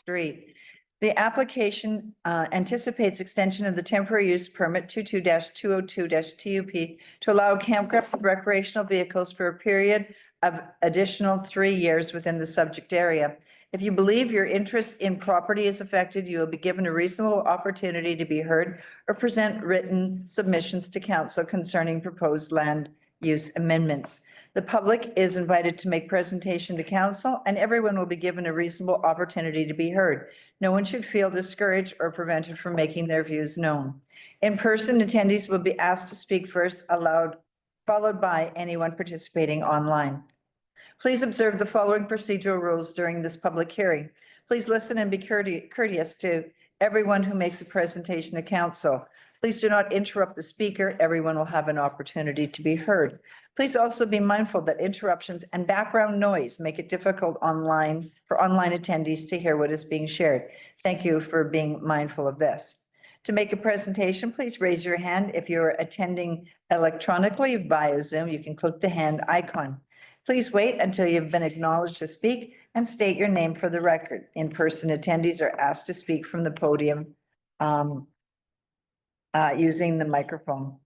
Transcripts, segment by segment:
Street. The application anticipates extension of the temporary use permit 22-202-TUP to allow campground recreational vehicles for a period of additional 3 years within the subject area. If you believe your interest in property is affected, you will be given a reasonable opportunity to be heard or present written submissions to council concerning proposed land use amendments. The public is invited to make presentation to council, and everyone will be given a reasonable opportunity to be heard. No one should feel discouraged or prevented from making their views known. In-person attendees will be asked to speak first aloud, followed by anyone participating online. Please observe the following procedural rules during this public hearing. Please listen and be courteous to everyone who makes a presentation to council. Please do not interrupt the speaker. Everyone will have an opportunity to be heard. Please also be mindful that interruptions and background noise make it difficult for online attendees to hear what is being shared. Thank you for being mindful of this. To make a presentation, please raise your hand. If you're attending electronically via Zoom, you can click the hand icon. Please wait until you've been acknowledged to speak and state your name for the record. In-person attendees are asked to speak from the podium using the microphone.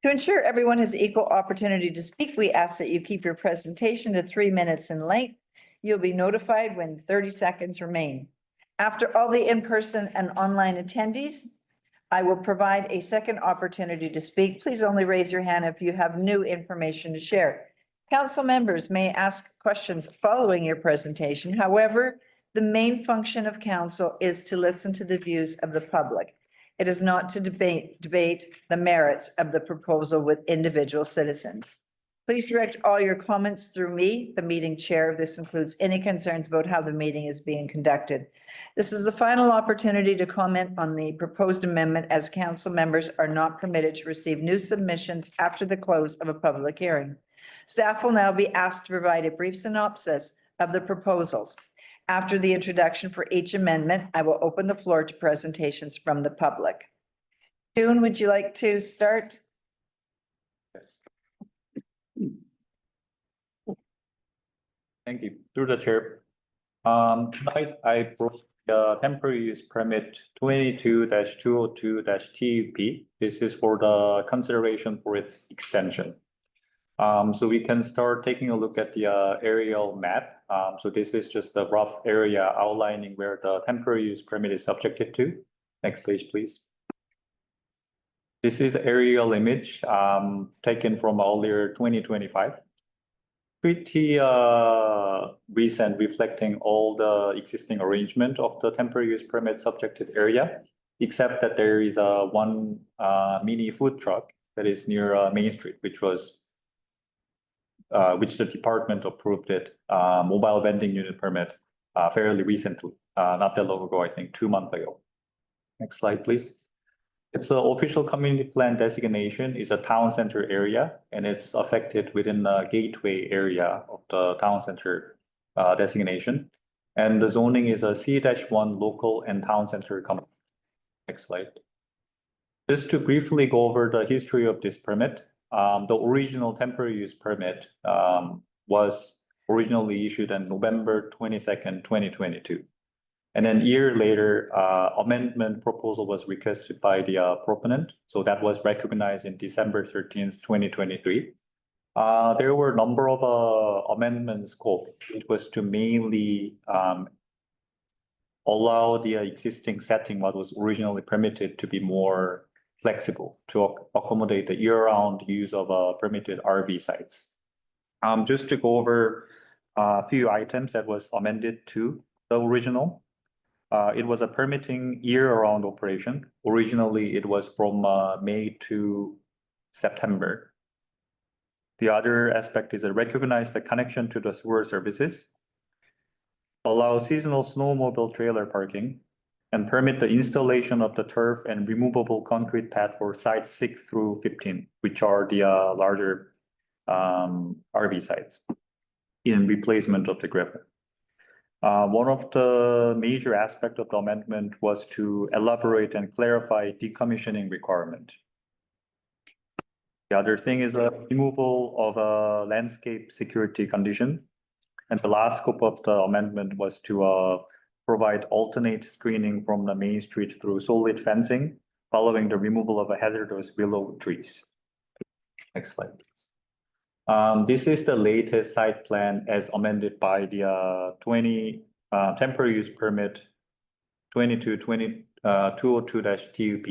To ensure everyone has equal opportunity to speak, we ask that you keep your presentation to 3 minutes in length. You'll be notified when 30 seconds remain. After all the in-person and online attendees, I will provide a second opportunity to speak. Please only raise your hand if you have new information to share. Council members may ask questions following your presentation. However, the main function of council is to listen to the views of the public. It is not to debate the merits of the proposal with individual citizens. Please direct all your comments through me, the meeting chair. This includes any concerns about how the meeting is being conducted. This is the final opportunity to comment on the proposed amendment, as council members are not permitted to receive new submissions after the close of a public hearing. Staff will now be asked to provide a brief synopsis of the proposals. After the introduction for each amendment, I will open the floor to presentations from the public. June, would you like to start? Thank you. Through the chair. Tonight I brought the temporary use permit 22-202-TUP. This is for the consideration for its extension. So we can start taking a look at the aerial map. So this is just a rough area outlining where the temporary use permit is subjected to. Next page, please. This is aerial image taken from earlier 2025. Pretty recent, reflecting all the existing arrangement of the temporary use permit subjected area, except that there is one mini food truck that is near Main Street, which the department approved it, mobile vending unit permit fairly recently, not that long ago, I think 2 months ago. Next slide, please. Its official community plan designation is a town center area, and it's affected within the gateway area of the town center designation. And the zoning is a C-1 local and town center company. Next slide. Just to briefly go over the history of this permit. The original temporary use permit was originally issued on November 22nd, 2022. And then a year later, amendment proposal was requested by the proponent. So that was recognized in December 13th, 2023. There were a number of amendments scoped, which was to mainly allow the existing setting, what was originally permitted, to be more flexible to accommodate the year-round use of permitted RV sites. Just to go over a few items that was amended to the original. It was a permitting year-round operation. Originally, it was from May to September. The other aspect is to recognize the connection to the sewer services, allow seasonal snowmobile trailer parking, and permit the installation of the turf and removable concrete pad for sites 6 through 15, which are the larger RV sites, in replacement of the gravel. One of the major aspects of the amendment was to elaborate and clarify decommissioning requirement. The other thing is a removal of a landscape security condition. And the last scope of the amendment was to provide alternate screening from the main street through solid fencing, following the removal of a hazardous willow trees. Next slide, please. This is the latest site plan as amended by the temporary use permit 202-TUP.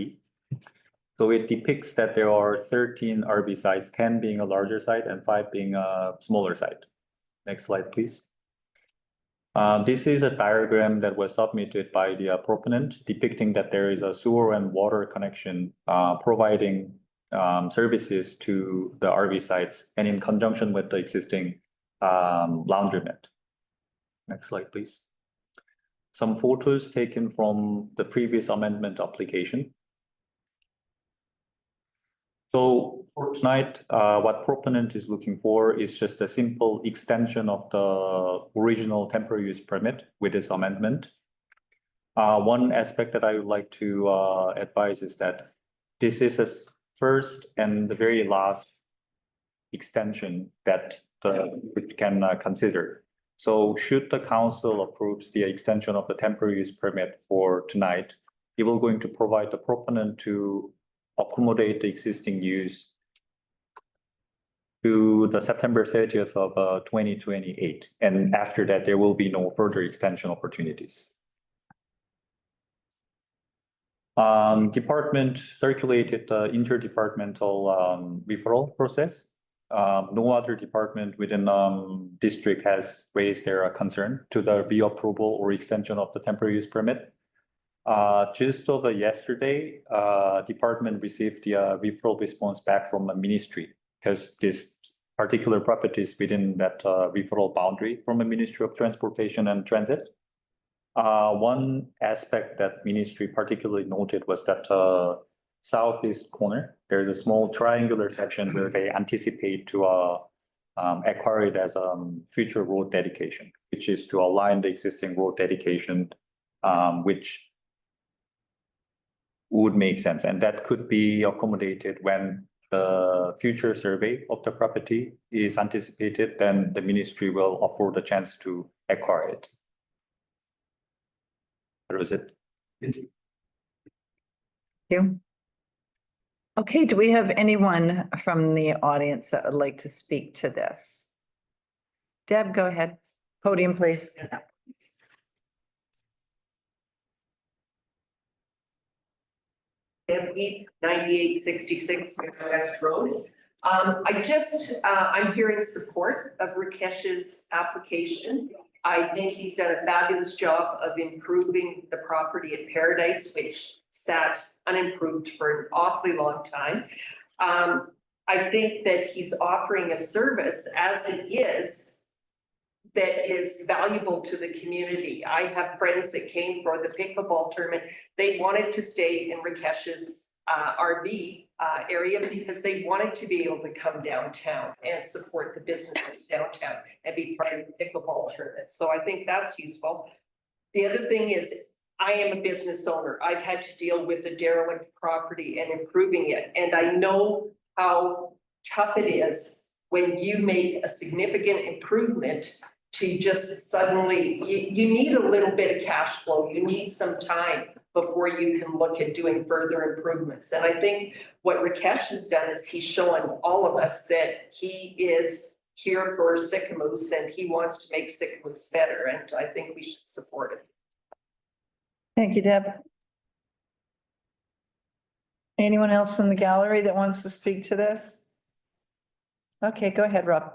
So it depicts that there are 13 RV sites, 10 being a larger site and 5 being a smaller site. Next slide, please. This is a diagram that was submitted by the proponent depicting that there is a sewer and water connection providing services to the RV sites and in conjunction with the existing laundromat. Next slide, please. Some photos taken from the previous amendment application. So for tonight, what proponent is looking for is just a simple extension of the original temporary use permit with this amendment. One aspect that I would like to advise is that this is a first and the very last extension that we can consider. So should the council approves the extension of the temporary use permit for tonight, it will going to provide the proponent to accommodate the existing use to the September 30th of 2028. And after that, there will be no further extension opportunities. Department circulated the interdepartmental referral process. No other department within district has raised their concern to the reapproval or extension of the temporary use permit. Just over yesterday, department received the referral response back from the ministry because this particular property is within that referral boundary from the Ministry of Transportation and Transit. One aspect that ministry particularly noted was that southeast corner, there's a small triangular section where they anticipate to acquire it as future road dedication, which is to align the existing road dedication, which would make sense. And that could be accommodated when the future survey of the property is anticipated, then the ministry will afford the chance to acquire it. That was it. Thank you. Okay, do we have anyone from the audience that would like to speak to this? Deb, go ahead. Podium, please. Deb Eat, 9866 West Road. I'm here in support of Rakesh's application. I think he's done a fabulous job of improving the property at Paradise, which sat unimproved for an awfully long time. I think that he's offering a service as it is that is valuable to the community. I have friends that came for the pickleball tournament. They wanted to stay in Rakesh's RV area because they wanted to be able to come downtown and support the businesses downtown and be part of the pickleball tournament. So I think that's useful. The other thing is, I am a business owner. I've had to deal with a derelict property and improving it. And I know how tough it is when you make a significant improvement to just suddenly, you need a little bit of cash flow. You need some time before you can look at doing further improvements. And I think what Rakesh has done is he's shown all of us that he is here for Sycamoose and he wants to make Sycamoose better. And I think we should support it. Thank you, Deb. Anyone else in the gallery that wants to speak to this? Okay, go ahead, Rob.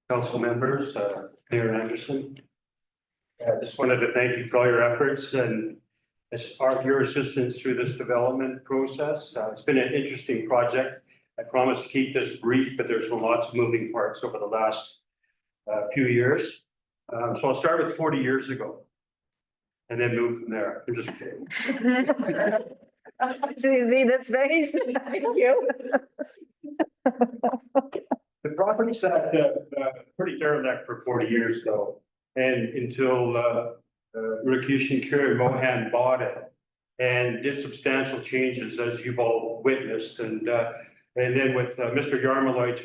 Council members, Mayor Anderson. I just wanted to thank you for all your efforts and as part of your assistance through this development process. It's been an interesting project. I promise to keep this brief, but there's been lots of moving parts over the last few years. So I'll start with 40 years ago and then move from there. I'm just kidding. That's very, thank you. The property sat pretty derelict for 40 years though, and until Rakesh and Kieran Mohan bought it and did substantial changes as you've all witnessed. And And then with Mr. Yarmalai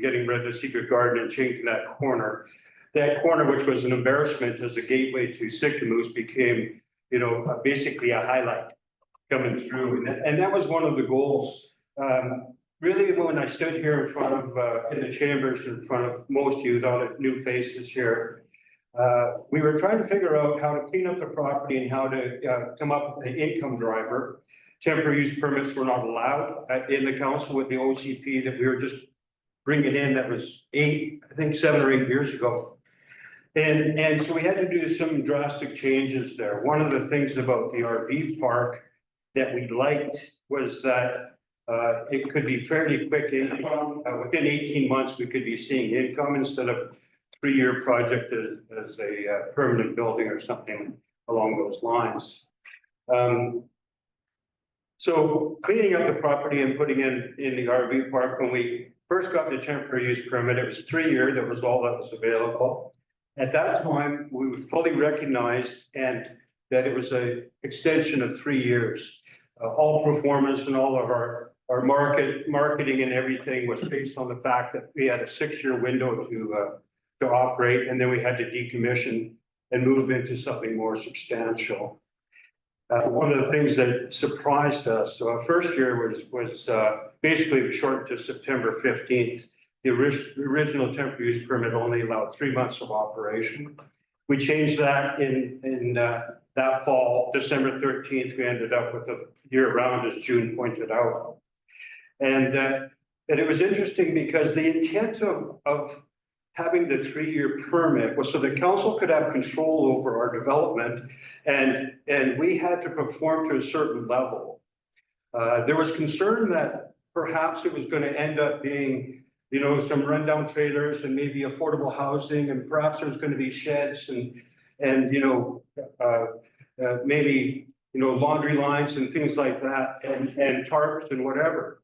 getting rid of the secret garden and changing that corner, which was an embarrassment as a gateway to Sycamoose, became, basically a highlight coming through. And that was one of the goals. Really, when I stood here in front of, in the chambers, in front of most of you, without new faces here, we were trying to figure out how to clean up the property and how to come up with an income driver. Temporary use permits were not allowed in the council with the OCP that we were just bringing in. That was 7 or 8 years ago. And so we had to do some drastic changes there. One of the things about the RV park that we liked was that it could be fairly quick income. Within 18 months, we could be seeing income instead of 3-year project as a permanent building or something along those lines. So cleaning up the property and putting in the RV park, when we first got the temporary use permit, it was 3-year, that was all that was available. At that time, we fully recognized that it was an extension of 3 years. All performance and all of our marketing and everything was based on the fact that we had a 6-year window to operate, and then we had to decommission and move into something more substantial. One of the things that surprised us, so our first year was basically shortened to September 15th. The original temporary use permit only allowed 3 months of operation. We changed that in that fall, December 13th. We ended up with the year round, as June pointed out. And it was interesting because the intent of having the 3-year permit was so the council could have control over our development, and we had to perform to a certain level. There was concern that perhaps it was going to end up being, some rundown trailers and maybe affordable housing, and perhaps there was going to be sheds and maybe laundry lines and things like that, and tarps and whatever.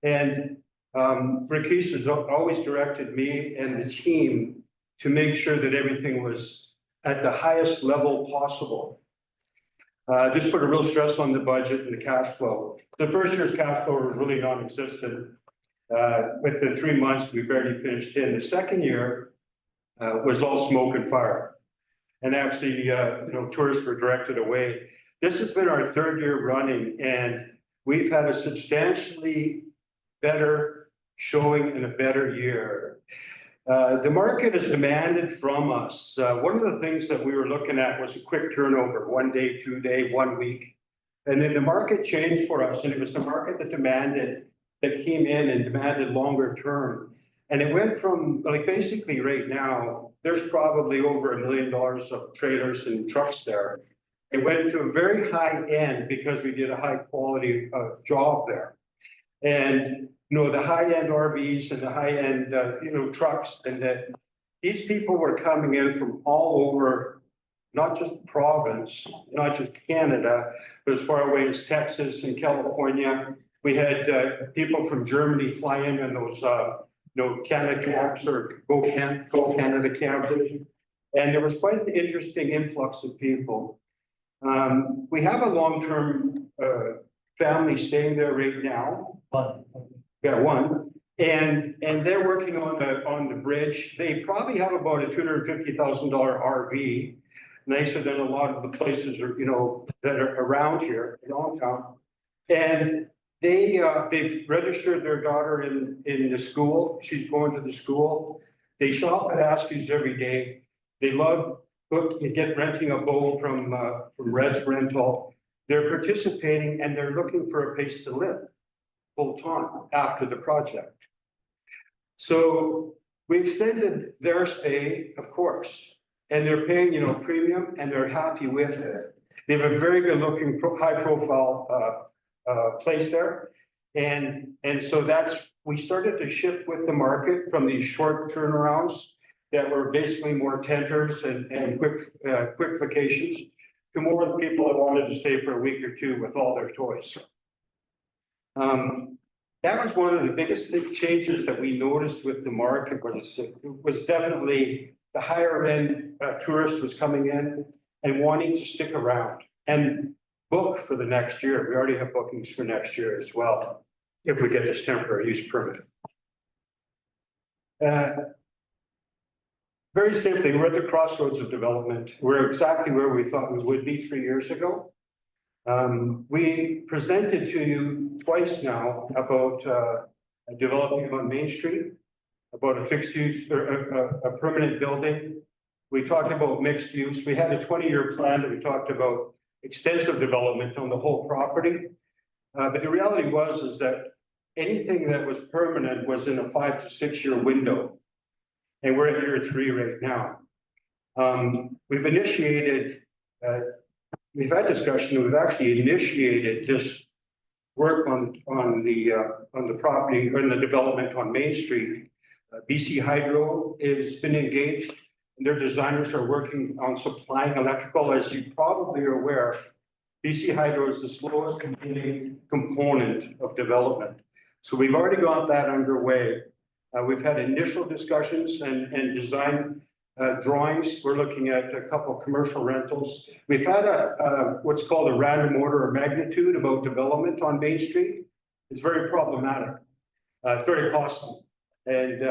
And Rakesh has always directed me and the team to make sure that everything was at the highest level possible. This put a real stress on the budget and the cash flow. The first year's cash flow was really non-existent. With the 3 months, we barely finished in. The second year was all smoke and fire. And actually, tourists were directed away. This has been our 3rd year running, and we've had a substantially better showing in a better year. The market has demanded from us. One of the things that we were looking at was a quick turnover, 1 day, 2 day, 1 week. And then the market changed for us, and it was the market that came in and demanded longer term. And it went from, like, basically right now, there's probably over $1 million of trailers and trucks there. It went to a very high end because we did a high quality job there. And the high-end RVs and the high-end, trucks, and that these people were coming in from all over, not just the province, not just Canada, but as far away as Texas and California. We had people from Germany fly in those, Canada camps or Go Canada camps. And there was quite an interesting influx of people. We have a long-term family staying there right now. One. And they're working on the bridge. They probably have about a $250,000 RV, nicer than a lot of the places that are around here in downtown. And they've registered their daughter in the school. She's going to the school. They shop at Askey's every day. They love renting a boat from Red's Rental. They're participating, and they're looking for a place to live full time after the project. So we extended their stay, of course, and they're paying, premium, and they're happy with it. They have a very good looking, high profile place there. And so we started to shift with the market from these short turnarounds that were basically more tenters and quick vacations to more of the people that wanted to stay for a week or two with all their toys. That was one of the biggest changes that we noticed with the market was definitely the higher end tourist was coming in and wanting to stick around and book for the next year. We already have bookings for next year as well. if we get this temporary use permit. Very simply, we're at the crossroads of development. We're exactly where we thought we would be 3 years ago. We presented to you twice now about developing on Main Street, about a fixed use or a permanent building. We talked about mixed use. We had a 20-year plan that we talked about extensive development on the whole property. But the reality is that anything that was permanent was in a 5 to 6 year window. And we're at year 3 right now. We've initiated, we've had discussion, we've actually initiated this work on the property or in the development on Main Street. BC Hydro has been engaged, and their designers are working on supplying electrical. As you probably are aware, BC Hydro is the slowest completing component of development. So we've already got that underway. We've had initial discussions and design drawings. We're looking at a couple of commercial rentals. We've had what's called a random order of magnitude about development on Main Street. It's very problematic. It's very costly. And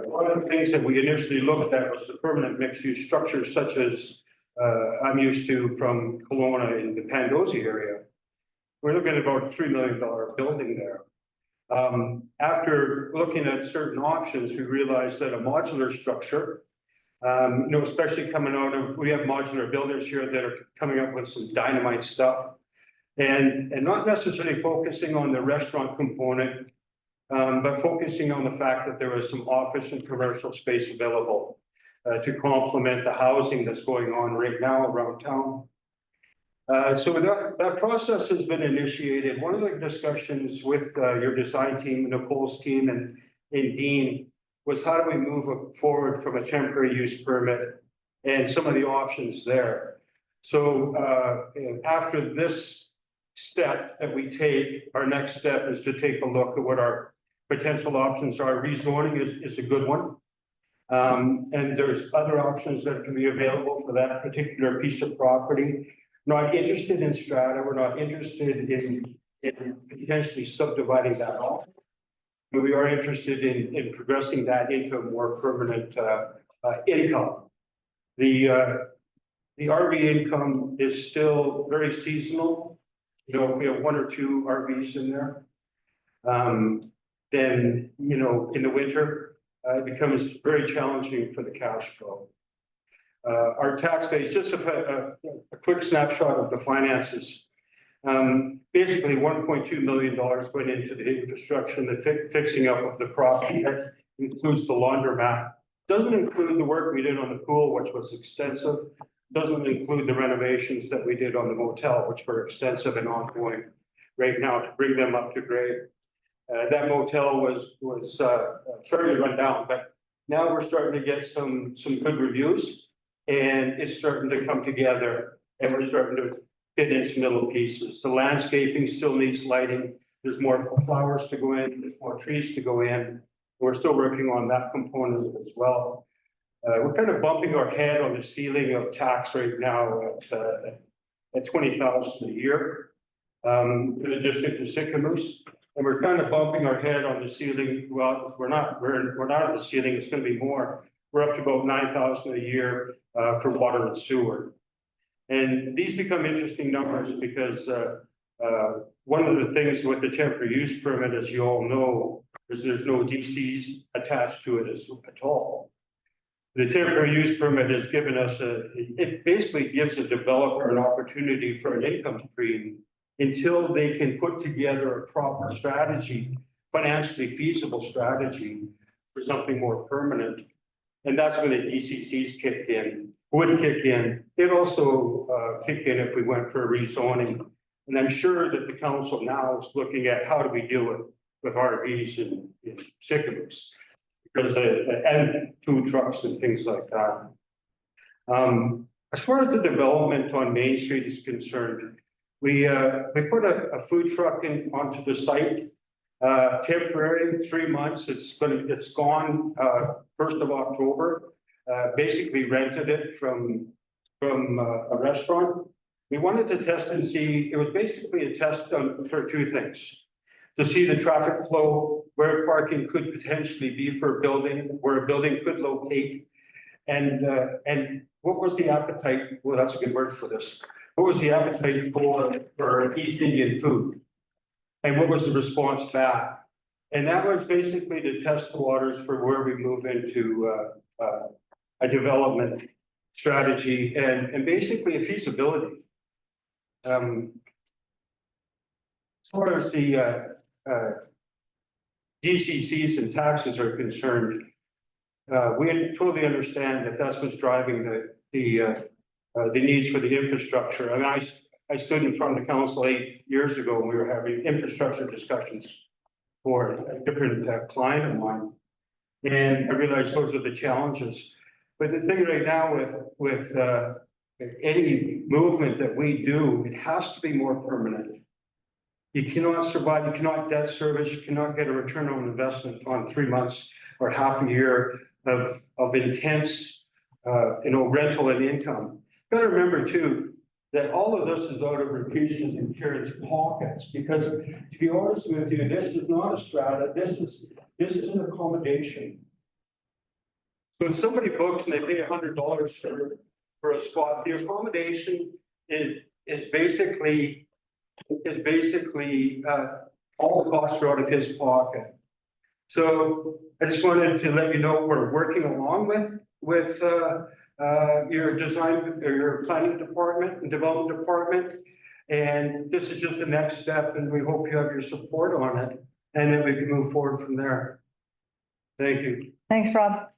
one of the things that we initially looked at was the permanent mixed-use structures, such as I'm used to from Kelowna in the Pandosy area. We're looking at about a $3 million building there. After looking at certain options, we realized that a modular structure, especially coming out of, we have modular builders here that are coming up with some dynamite stuff, and not necessarily focusing on the restaurant component, but focusing on the fact that there was some office and commercial space available to complement the housing that's going on right now around town. So that process has been initiated. One of the discussions with your design team, Nicole's team, and Dean was how do we move forward from a temporary use permit and some of the options there. So after this step that we take, our next step is to take a look at what our potential options are. Rezoning is a good one. And there's other options that can be available for that particular piece of property. Not interested in strata, we're not interested in potentially subdividing that off. But we are interested in progressing that into a more permanent income. The RV income is still very seasonal. If we have 1 or 2 RVs in there, then, in the winter, it becomes very challenging for the cash flow. Our tax base, just a quick snapshot of the finances. Basically $1.2 million went into the infrastructure and the fixing up of the property. That includes the laundromat. Doesn't include the work we did on the pool, which was extensive. Doesn't include the renovations that we did on the motel, which were extensive and ongoing right now to bring them up to grade. That motel was fairly run down, but now we're starting to get some good reviews. And it's starting to come together, and we're starting to fit in some little pieces. The landscaping still needs lighting. There's more flowers to go in, there's more trees to go in. We're still working on that component as well. We're kind of bumping our head on the ceiling of tax right now at $20,000 a year for the district of Sicamous. And we're kind of bumping our head on the ceiling. Well, we're not at the ceiling, it's going to be more. We're up to about $9,000 a year for water and sewer. And these become interesting numbers because one of the things with the temporary use permit, as you all know, is there's no DCs attached to it at all. The temporary use permit has given us it basically gives a developer an opportunity for an income stream until they can put together a proper strategy, financially feasible strategy for something more permanent. And that's when the DCCs would kick in. It also kick in if we went for a rezoning. And I'm sure that the council now is looking at how do we deal with RVs in Sicamous, because and food trucks and things like that. As far as the development on Main Street is concerned, we put a food truck onto the site. Temporary, 3 months. It's gone 1st of October. Basically rented it from a restaurant. We wanted to test and see. It was basically a test for 2 things. to see the traffic flow, where parking could potentially be for a building, where a building could locate. And what was the appetite, well, that's a good word for this. What was the appetite for East Indian food? And what was the response back? And that was basically to test the waters for where we move into a development strategy and basically a feasibility. As far as the DCCs and taxes are concerned, we totally understand that that's what's driving the needs for the infrastructure. I mean, I stood in front of the council 8 years ago when we were having infrastructure discussions for a different client of mine. And I realized those are the challenges. But the thing right now with any movement that we do, it has to be more permanent. You cannot survive, you cannot debt service, you cannot get a return on investment on 3 months or half a year of intense rental and income. Got to remember too, that all of this is out of Rupesh's and Karen's pockets, because to be honest with you, this is not a strata, this is an accommodation. So when somebody books and they pay $100 for a spot, the accommodation is basically all the costs are out of his pocket. So I just wanted to let you know we're working along with your design or your planning department and development department. And this is just the next step, and we hope you have your support on it, and then we can move forward from there. Thank you. Thanks, Rob.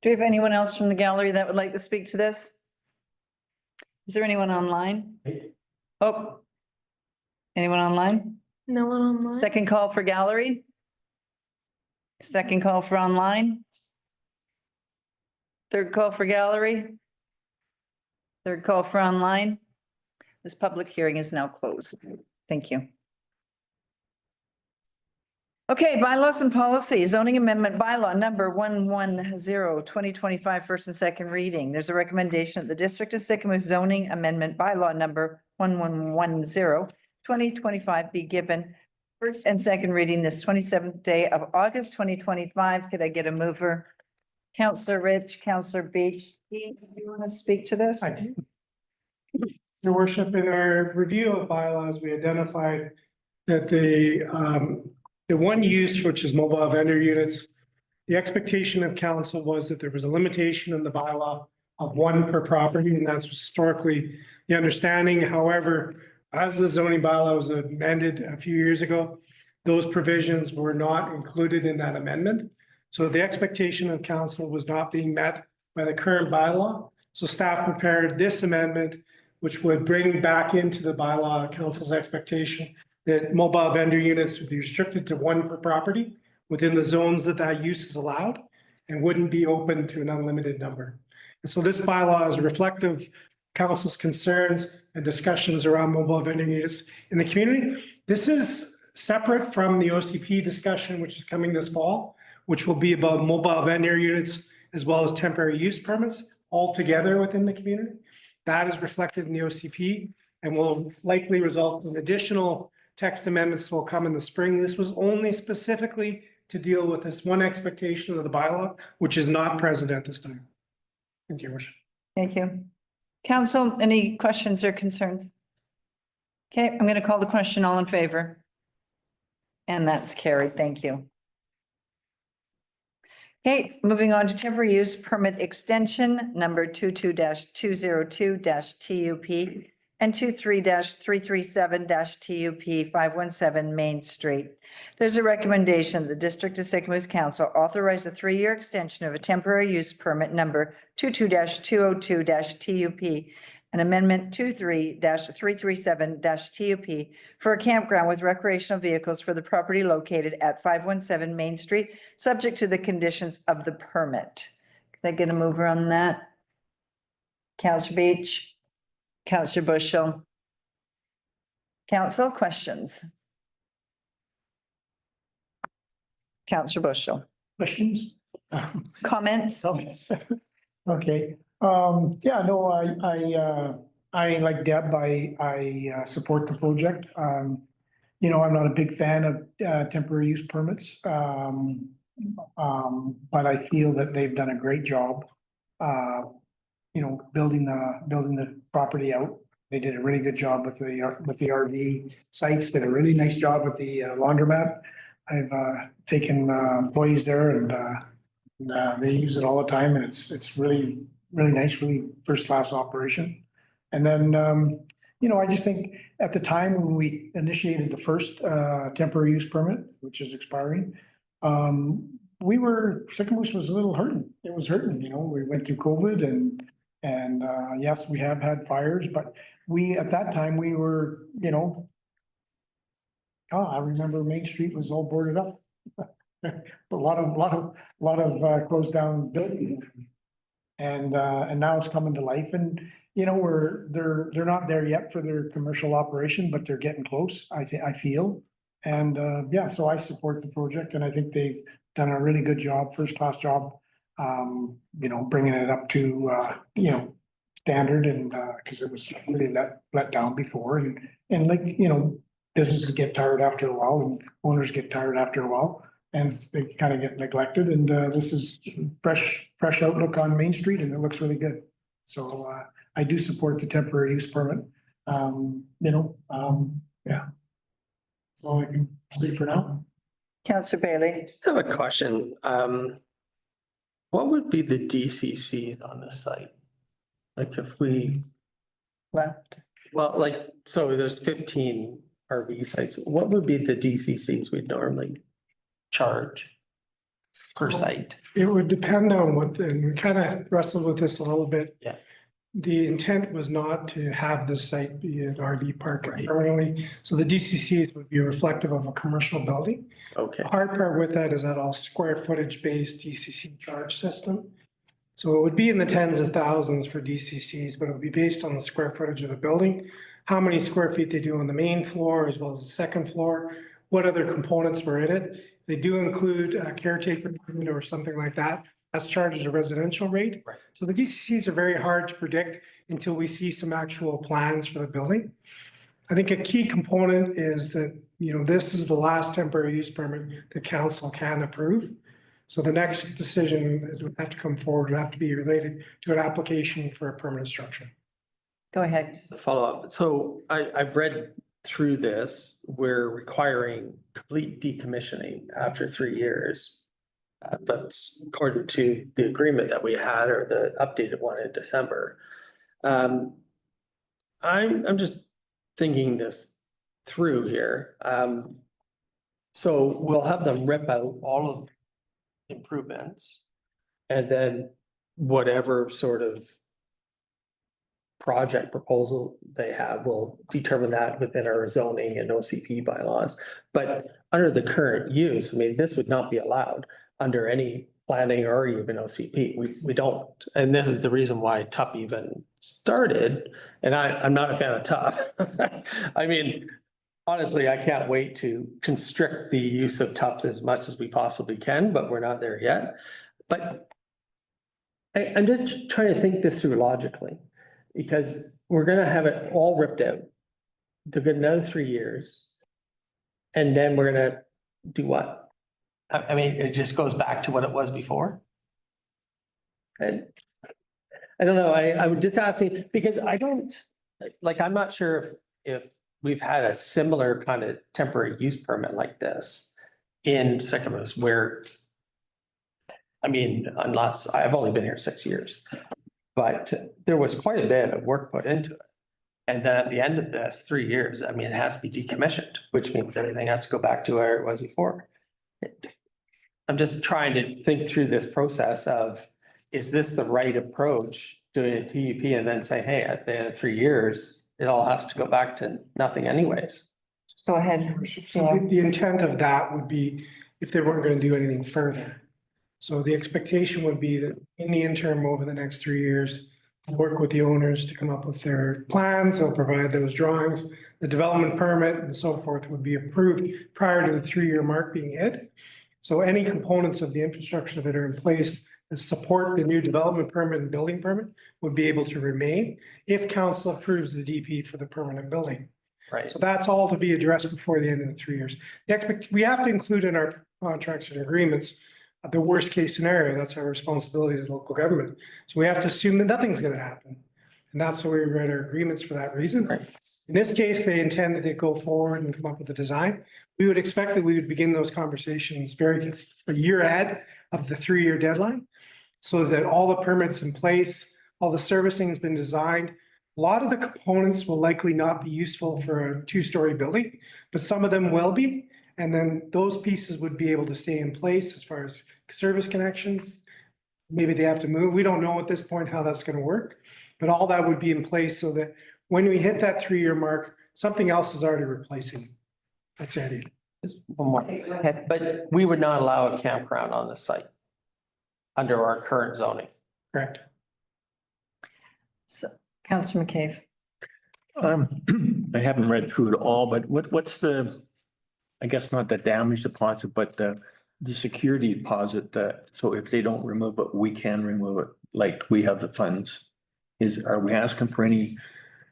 Do we have anyone else from the gallery that would like to speak to this? Is there anyone online? Oh. Anyone online? No one online. Second call for gallery? Second call for online? Third call for gallery? Third call for online? This public hearing is now closed. Thank you. Okay, bylaws and policy, zoning amendment bylaw number 110, 2025, first and second reading. There's a recommendation that the District of Sycamore zoning amendment bylaw number 1110, 2025 be given first and second reading this 27th day of August, 2025. Could I get a mover? Councillor Rich, Councillor Beach, do you want to speak to this? I do. Your worship, in our review of bylaws, we identified that the one use, which is mobile vendor units, the expectation of council was that there was a limitation in the bylaw of one per property, and that's historically the understanding. However, as the zoning bylaw was amended a few years ago, those provisions were not included in that amendment. So the expectation of council was not being met by the current bylaw. So staff prepared this amendment, which would bring back into the bylaw council's expectation that mobile vendor units would be restricted to one per property within the zones that use is allowed and wouldn't be open to an unlimited number. And so this bylaw is reflective of council's concerns and discussions around mobile vendor units in the community. This is separate from the OCP discussion, which is coming this fall, which will be about mobile vendor units as well as temporary use permits all together within the community. That is reflected in the OCP and will likely result in additional text amendments that will come in the spring. This was only specifically to deal with this one expectation of the bylaw, which is not present at this time. Thank you, Worship. Thank you. Council, any questions or concerns? Okay, I'm going to call the question. All in favor? And that's carried. Thank you. Okay, moving on to temporary use permit extension number 22-202-TUP and 23-337-TUP 517 Main Street. There's a recommendation the District of Sycamore Council authorize a 3-year extension of a temporary use permit number 22-202-TUP and amendment 23-337-TUP for a campground with recreational vehicles for the property located at 517 Main Street, subject to the conditions of the permit. Can I get a mover on that? Councillor Beach, Councillor Bushel. Council, questions? Councillor Bushel. Questions? Comments? Okay, yeah, no, I like Deb, I support the project. you know, I'm not a big fan of temporary use permits. But I feel that they've done a great job, you know, building the property out. They did a really good job with the RV sites, did a really nice job with the laundromat. I've taken employees there and they use it all the time and it's really, really nice, really first-class operation. And then, you know, I just think at the time when we initiated the first temporary use permit, which is expiring, Sycamoose was a little hurting. It was hurting, you know, we went through COVID and yes, we have had fires, but at that time, we were, you know, I remember Main Street was all boarded up. A lot of closed down buildings. And now it's coming to life and, you know, they're not there yet for their commercial operation, but they're getting close, I feel. And, yeah, so I support the project and I think they've done a really good job, first-class job. You know, bringing it up to, you know, standard and, cause it was really let down before and like, you know, businesses get tired after a while and owners get tired after a while. And they kind of get neglected and this is fresh outlook on Main Street and it looks really good. So I do support the temporary use permit. You know, yeah. That's all I can say for now. Councillor Bailey. I have a question. What would be the DCCs on the site? Like if we, Left. well, like, so there's 15 RV sites. What would be the DCCs we'd normally charge per site? It would depend on and we kind of wrestled with this a little bit. Yeah. The intent was not to have this site be an RV park Right. permanently. So the DCCs would be reflective of a commercial building. Okay, The hard part with that is that all square footage based DCC charge system. So it would be in the tens of thousands for DCCs, but it would be based on the square footage of the building, how many square feet they do on the main floor as well as the second floor, what other components were in it. They do include a caretaker permit or something like that. That's charged at a residential rate. Right. So the DCCs are very hard to predict until we see some actual plans for the building. I think a key component is that, you know, this is the last temporary use permit the council can approve. So the next decision that would have to come forward would have to be related to an application for a permanent structure. Go ahead. just a follow-up. So I've read through this, we're requiring complete decommissioning after 3 years. That's according to the agreement that we had or the updated one in December. I'm just thinking this through here. So we'll have them rip out all of improvements and then whatever sort of project proposal they have, will determine that within our zoning and OCP bylaws. But under the current use, I mean, this would not be allowed under any planning or even OCP. We don't. And this is the reason why TUP even started. And I'm not a fan of TUP. I mean, honestly, I can't wait to constrict the use of TUPs as much as we possibly can, but we're not there yet. But I'm just trying to think this through logically, because we're gonna have it all ripped out. They'll get another 3 years. And then we're gonna do what? I mean, it just goes back to what it was before. And I don't know, I would just ask you, because I don't, like, I'm not sure if we've had a similar kind of temporary use permit like this in Sycamoose where, I mean, unless I've only been here 6 years, but there was quite a bit of work put into it. And then at the end of this 3 years, I mean, it has to be decommissioned, which means everything has to go back to where it was before. I'm just trying to think through this process of, is this the right approach, doing a TUP and then say, hey, at the end of 3 years, it all has to go back to nothing anyways. Go ahead. So the intent of that would be if they weren't going to do anything further. So the expectation would be that in the interim over the next 3 years, work with the owners to come up with their plans, they'll provide those drawings, the development permit and so forth would be approved prior to the 3-year mark being hit. So any components of the infrastructure that are in place that support the new development permit and building permit would be able to remain if council approves the DP for the permanent building. Right. So that's all to be addressed before the end of the 3 years. We have to include in our contracts and agreements, the worst case scenario. That's our responsibility as local government. So we have to assume that nothing's gonna happen. And that's why we write our agreements for that reason. Right. In this case, they intended to go forward and come up with a design. We would expect that we would begin those conversations a year ahead of the 3-year deadline, so that all the permits in place, all the servicing has been designed. A lot of the components will likely not be useful for a 2-story building, but some of them will be. And then those pieces would be able to stay in place as far as service connections. Maybe they have to move. We don't know at this point how that's going to work, but all that would be in place so that when we hit that 3-year mark, something else is already replacing. That's it. Just one more. Go ahead. But we would not allow a campground on the site under our current zoning. Correct. So, Councillor McCabe. I haven't read through it all, but what's the, I guess not the damage deposit, but the security deposit that, so if they don't remove it, we can remove it, like we have the funds. Are we asking for any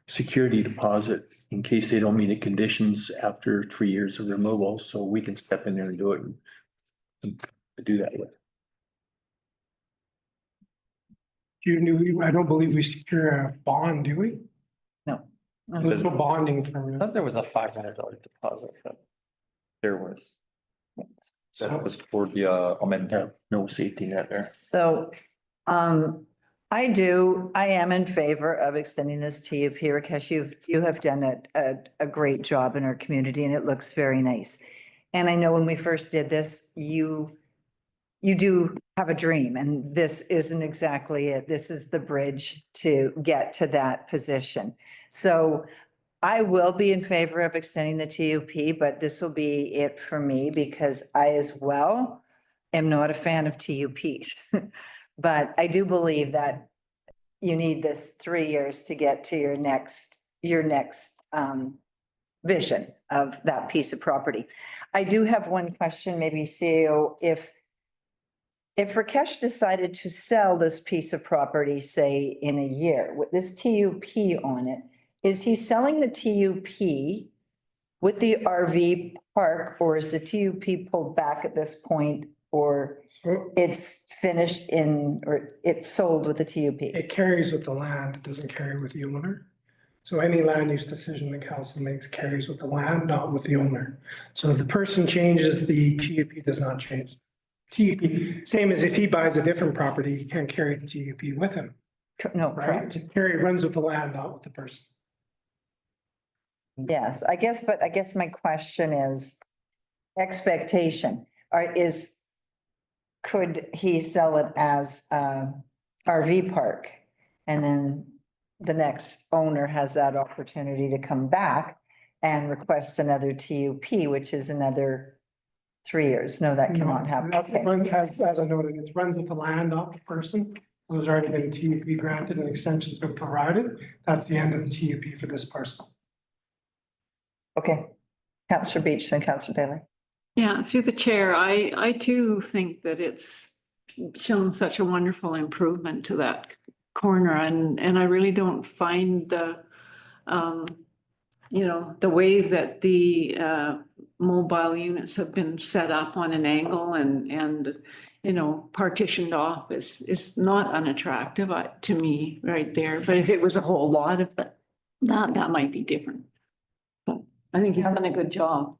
security deposit in case they don't meet the conditions after 3 years of removal, so we can step in there and do it and do that with? I don't believe we secure a bond, do we? No. There's no bonding I for. thought there was a $500 deposit, but There was. So- That was for the amendment. No safety net there. So, I am in favor of extending this TUP. Rakesh, you have done a great job in our community and it looks very nice. And I know when we first did this, you do have a dream and this isn't exactly it. This is the bridge to get to that position. So I will be in favor of extending the TUP, but this will be it for me because I as well am not a fan of TUPs. But I do believe that you need this 3 years to get to your next vision of that piece of property. I do have one question, maybe CEO, if Rakesh decided to sell this piece of property, say in a year with this TUP on it, is he selling the TUP with the RV park or is the TUP pulled back at this point or it's finished or it's sold with the TUP? It carries with the land, it doesn't carry with the owner. So any land use decision the council makes carries with the land, not with the owner. So if the person changes, the TUP does not change. TUP, same as if he buys a different property, he can't carry the TUP with him, No, right? correct. Carry runs with the land, not with the person. Yes, I guess my question is expectation could he sell it as a RV park? And then the next owner has that opportunity to come back and request another TUP, which is another 3 years. No, that cannot happen. Okay. As I noted, it runs with the land, not the person. There's already been a TUP granted and extension's been provided. That's the end of the TUP for this parcel. Okay. Councillor Beach, then Councillor Bailey. Yeah, through the chair, I too think that it's shown such a wonderful improvement to that corner and I really don't find the the way that the mobile units have been set up on an angle and partitioned off is not unattractive to me right there. But if it was a whole lot of that might be different. But I think he's done a good job.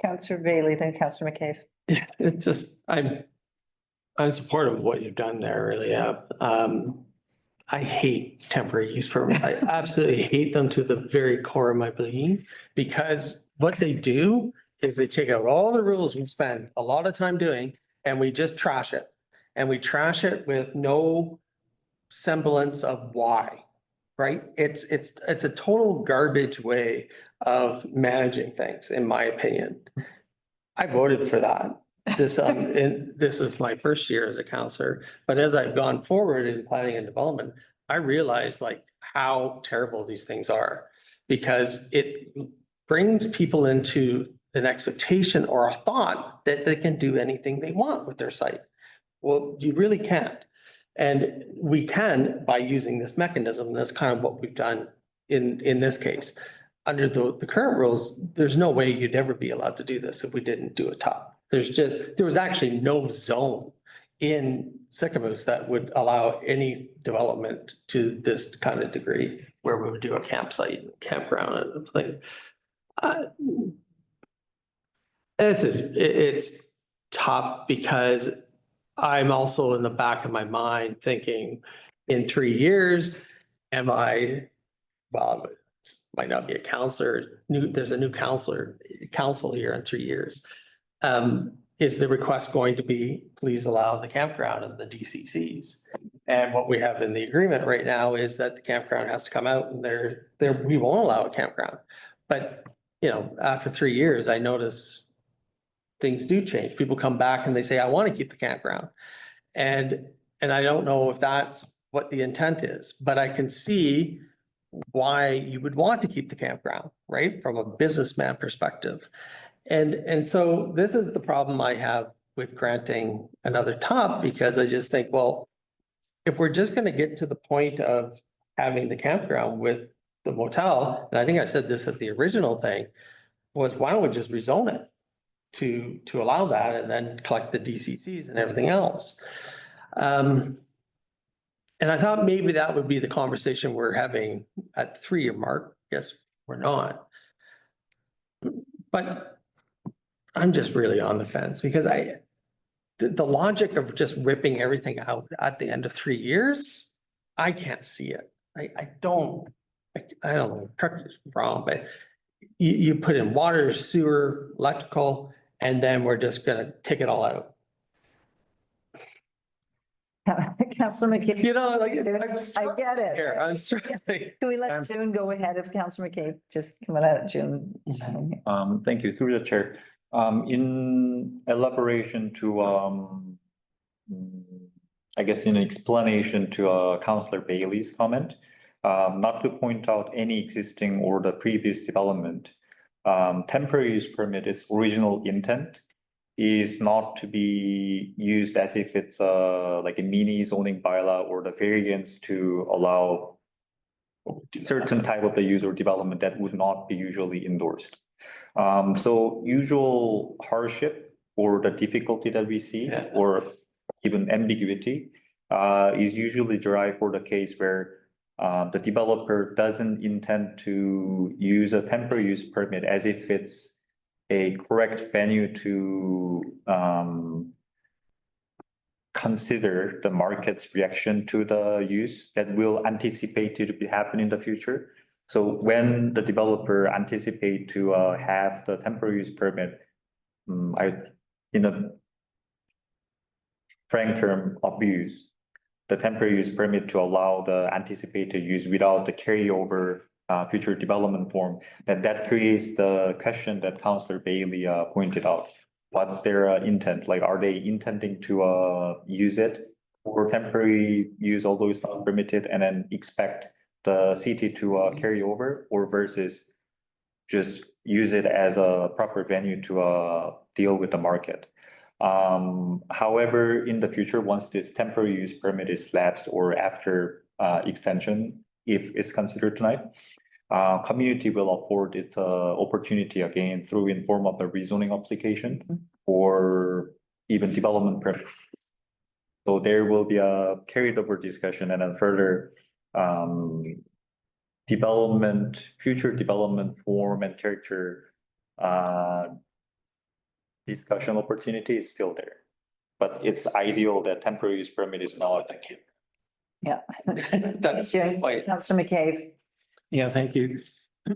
Councillor Bailey, then Councillor McCabe. yeah, it's just, I'm supportive of what you've done there, really. I hate temporary use permits. I absolutely hate them to the very core of my being because what they do is they take out all the rules we spend a lot of time doing and we just trash it. And we trash it with no semblance of why, right? It's a total garbage way of managing things, in my opinion. I voted for that. This is my first year as a counselor, but as I've gone forward in planning and development, I realize like how terrible these things are because it brings people into an expectation or a thought that they can do anything they want with their site. Well, you really can't. And we can by using this mechanism. That's kind of what we've done in this case. under the current rules, there's no way you'd ever be allowed to do this if we didn't do a top. There was actually no zone in Sycamoose that would allow any development to this kind of degree where we would do a campsite, campground and the place. It's tough because I'm also in the back of my mind thinking in 3 years, well, might not be a counselor, there's a new council here in 3 years. Is the request going to be, please allow the campground and the DCCs? And what we have in the agreement right now is that the campground has to come out and we won't allow a campground. But, after 3 years, I notice things do change. People come back and they say, I want to keep the campground. And I don't know if that's what the intent is, but I can see why you would want to keep the campground, right? From a businessman perspective. And so this is the problem I have with granting another top, because I just think, well, if we're just going to get to the point of having the campground with the motel, and I think I said this at the original thing, was why don't we just rezone it to allow that and then collect the DCCs and everything else? And I thought maybe that would be the conversation we're having at the 3-year mark. Guess we're not. But I'm just really on the fence because the logic of just ripping everything out at the end of 3 years, I can't see it. I don't know, correct me if I'm wrong, but you put in water, sewer, electrical, and then we're just gonna take it all out. Councillor McCabe. I get it. Here, I'm struggling. Can we let June go ahead of Councillor McCabe? Just come out, June. Thank you, through the chair. In elaboration to, I guess in explanation to Councillor Bailey's comment, not to point out any existing or the previous development, temporary use permit, its original intent is not to be used as if it's like a mini zoning bylaw or the variance to allow certain type of the use or development that would not be usually endorsed. So usual hardship or the difficulty that we see or even ambiguity is usually derived for the case where the developer doesn't intend to use a temporary use permit as if it's a correct venue to consider the market's reaction to the use that will anticipate to be happen in the future. So when the developer anticipate to have the temporary use permit, in a frank term, abuse the temporary use permit to allow the anticipated use without the carryover future development form, that creates the question that Councillor Bailey pointed out. What's their intent? Like, are they intending to use it for temporary use, although it's not permitted, and then expect the city to carry over, or versus just use it as a proper venue to deal with the market? However, in the future, once this temporary use permit is lapsed or after extension, if it's considered tonight, community will afford its opportunity again through in form of the rezoning application or even development permit. So there will be a carried over discussion and then further future development form and character discussion opportunity is still there. But it's ideal that temporary use permit is now. Thank you. Yeah. That's the point. Councillor McCabe. Yeah, thank you.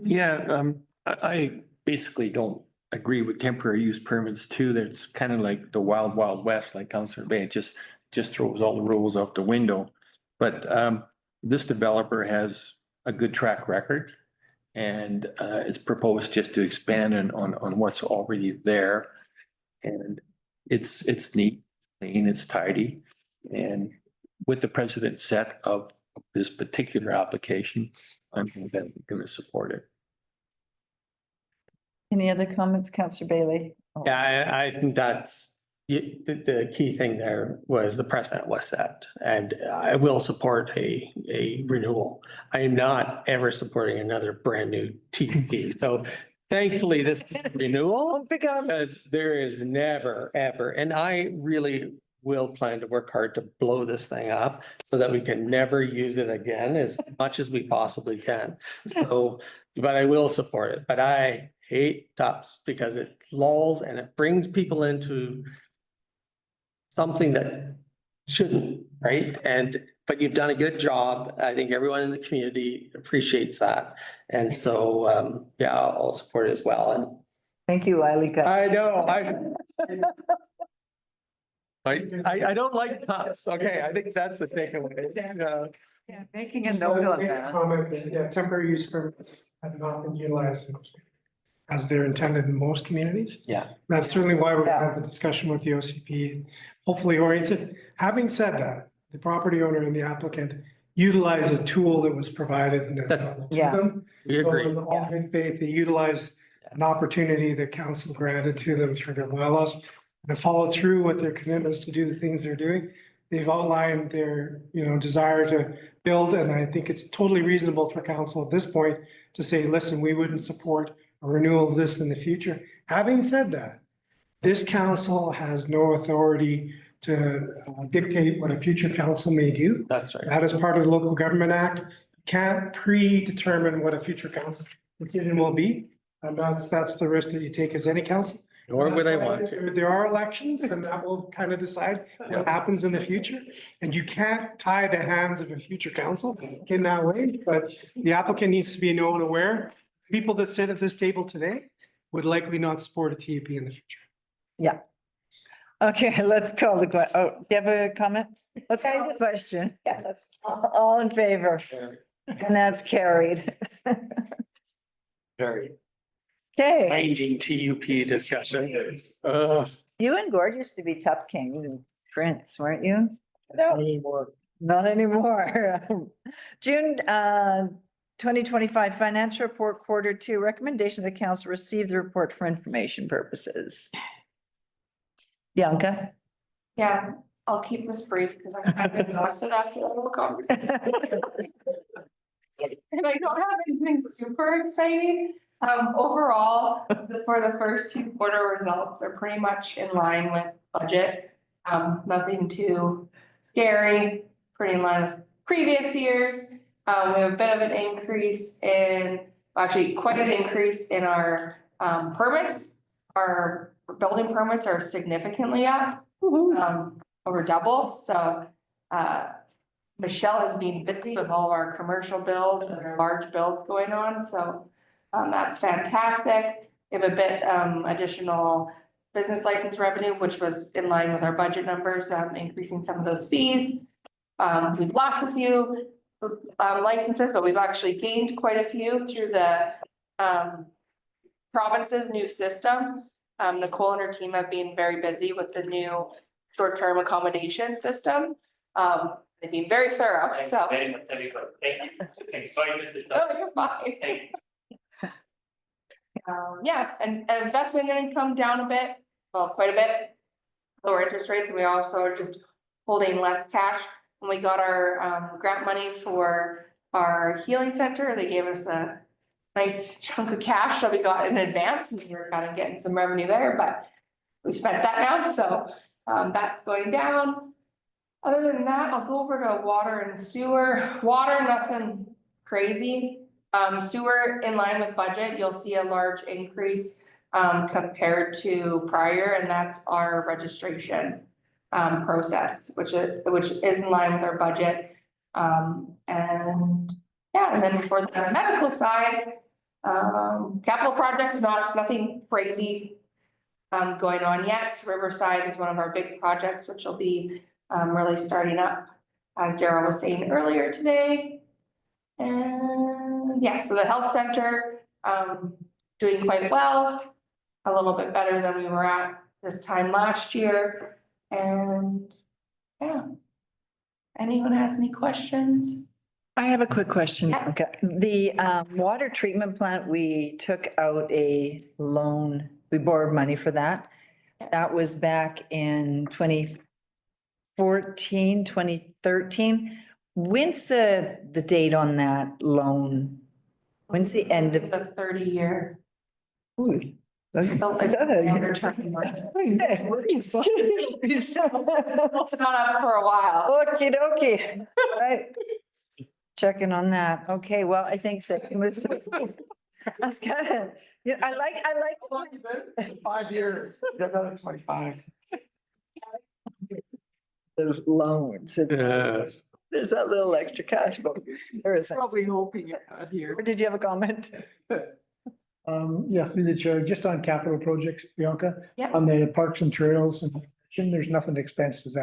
Yeah, I basically don't agree with temporary use permits too. That's kind of like the wild, wild west, like Councillor Bay, just throws all the rules out the window. But this developer has a good track record and it's proposed just to expand on what's already there. And it's neat, it's clean, it's tidy. And with the precedent set of this particular application, I'm going to support it. Any other comments, Councillor Bailey? Yeah, I think that's the key thing there was the precedent was set, and I will support a renewal. I am not ever supporting another brand new TUP. So thankfully, this is a renewal because there is never, ever, and I really will plan to work hard to blow this thing up so that we can never use it again as much as we possibly can. So, but I will support it, but I hate TUPs because it lulls and it brings people into something that shouldn't, right? But you've done a good job. I think everyone in the community appreciates that. And so, yeah, I'll support it as well. And Thank you, Eilika. I know, I don't like pups. Okay, I think that's the takeaway. Yeah, making a Just note of make a that. comment that, yeah, temporary use permits have not been utilized as they're intended in most communities. Yeah. That's certainly why we're Yeah. gonna have the discussion with the OCP, hopefully oriented. Having said that, the property owner and the applicant utilize a tool that was provided and available to Yeah. them. We So agree. in all good faith, they utilized an opportunity that council granted to them through their bylaws and followed through with their commitments to do the things they're doing. They've outlined their, desire to build, and I think it's totally reasonable for council at this point to say, listen, we wouldn't support a renewal of this in the future. Having said that, this council has no authority to dictate what a future council may do. That's right. That is part of the Local Government Act. Can't predetermine what a future council decision will be. And that's the risk that you take as any council. Nor would I That's why want to. There are elections and that will kind of decide what happens in the future. And you can't tie the hands of a future council in that way, but the applicant needs to be known aware. People that sit at this table today would likely not support a TUP in the future. Okay, let's call the do you have a comment? Let's call the question. Yes. All in favor? And that's carried. Very Okay, ranging TUP discussion. you and Gord used to be top king and prince, weren't you? Not anymore. Not anymore. June 2025 financial report, Q2, recommendation the council receive the report for information purposes. Bianca? Yeah, I'll keep this brief because I'm exhausted after the whole conversation. And I don't have anything super exciting. Overall, for the first 2 quarter results, they're pretty much in line with budget. Nothing too scary, pretty in line with previous years. We have a bit of an increase actually quite an increase in our permits. Our building permits are significantly up, over double. So Michelle has been busy with all of our commercial builds and our large builds going on. So that's fantastic. We have a bit additional business license revenue, which was in line with our budget numbers, increasing some of those fees. We've lost a few licenses, but we've actually gained quite a few through the province's new system. Nicole and her team have been very busy with the new short-term accommodation system. They've been very thorough, so. Oh, you're fine. Yeah, and investment income down a bit, well, quite a bit. Lower interest rates, and we also are just holding less cash. When we got our grant money for our healing center, they gave us a nice chunk of cash that we got in advance, and we were kind of getting some revenue there, but we spent that now, so that's going down. Other than that, I'll go over to water and sewer. Water, nothing crazy. Sewer in line with budget, you'll see a large increase compared to prior, and that's our registration process, which is in line with our budget. And yeah, and then for the medical side, capital projects, nothing crazy going on yet. Riverside is one of our big projects, which will be really starting up, as Daryl was saying earlier today. And yeah, so the health center doing quite well, a little bit better than we were at this time last year. And yeah, anyone has any questions? I have a quick question. Yeah. Okay. The water treatment plant, we took out a loan, we borrowed money for that. That was back in 2014, 2013. When's the date on that loan? When's the end It of? was a 30-year. Ooh, It's a longer term one. It's not up for a while. Okey dokey, right. Checking on that. Okay, well, I think so. That's kind of, yeah, I like. 5 years, another 25. Those loans. There's that little extra cash, but there isn't. Probably hoping it got here. Or did you have a comment? Yeah, through the chair, just on capital projects, Bianca. Yeah. On the parks and trails, and there's nothing to expense. Is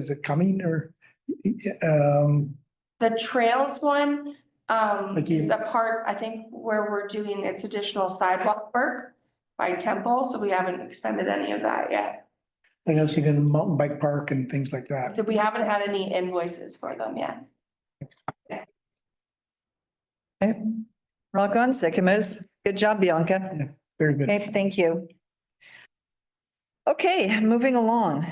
it coming or? The trails one, Like you- is a part, I think, where we're doing its additional sidewalk work by Temple, so we haven't expended any of that yet. I was thinking mountain bike park and things like that. So we haven't had any invoices for them yet. Okay. Rock on, Sycamores. Good job, Bianca. Very good. Okay, thank you. Okay, moving along.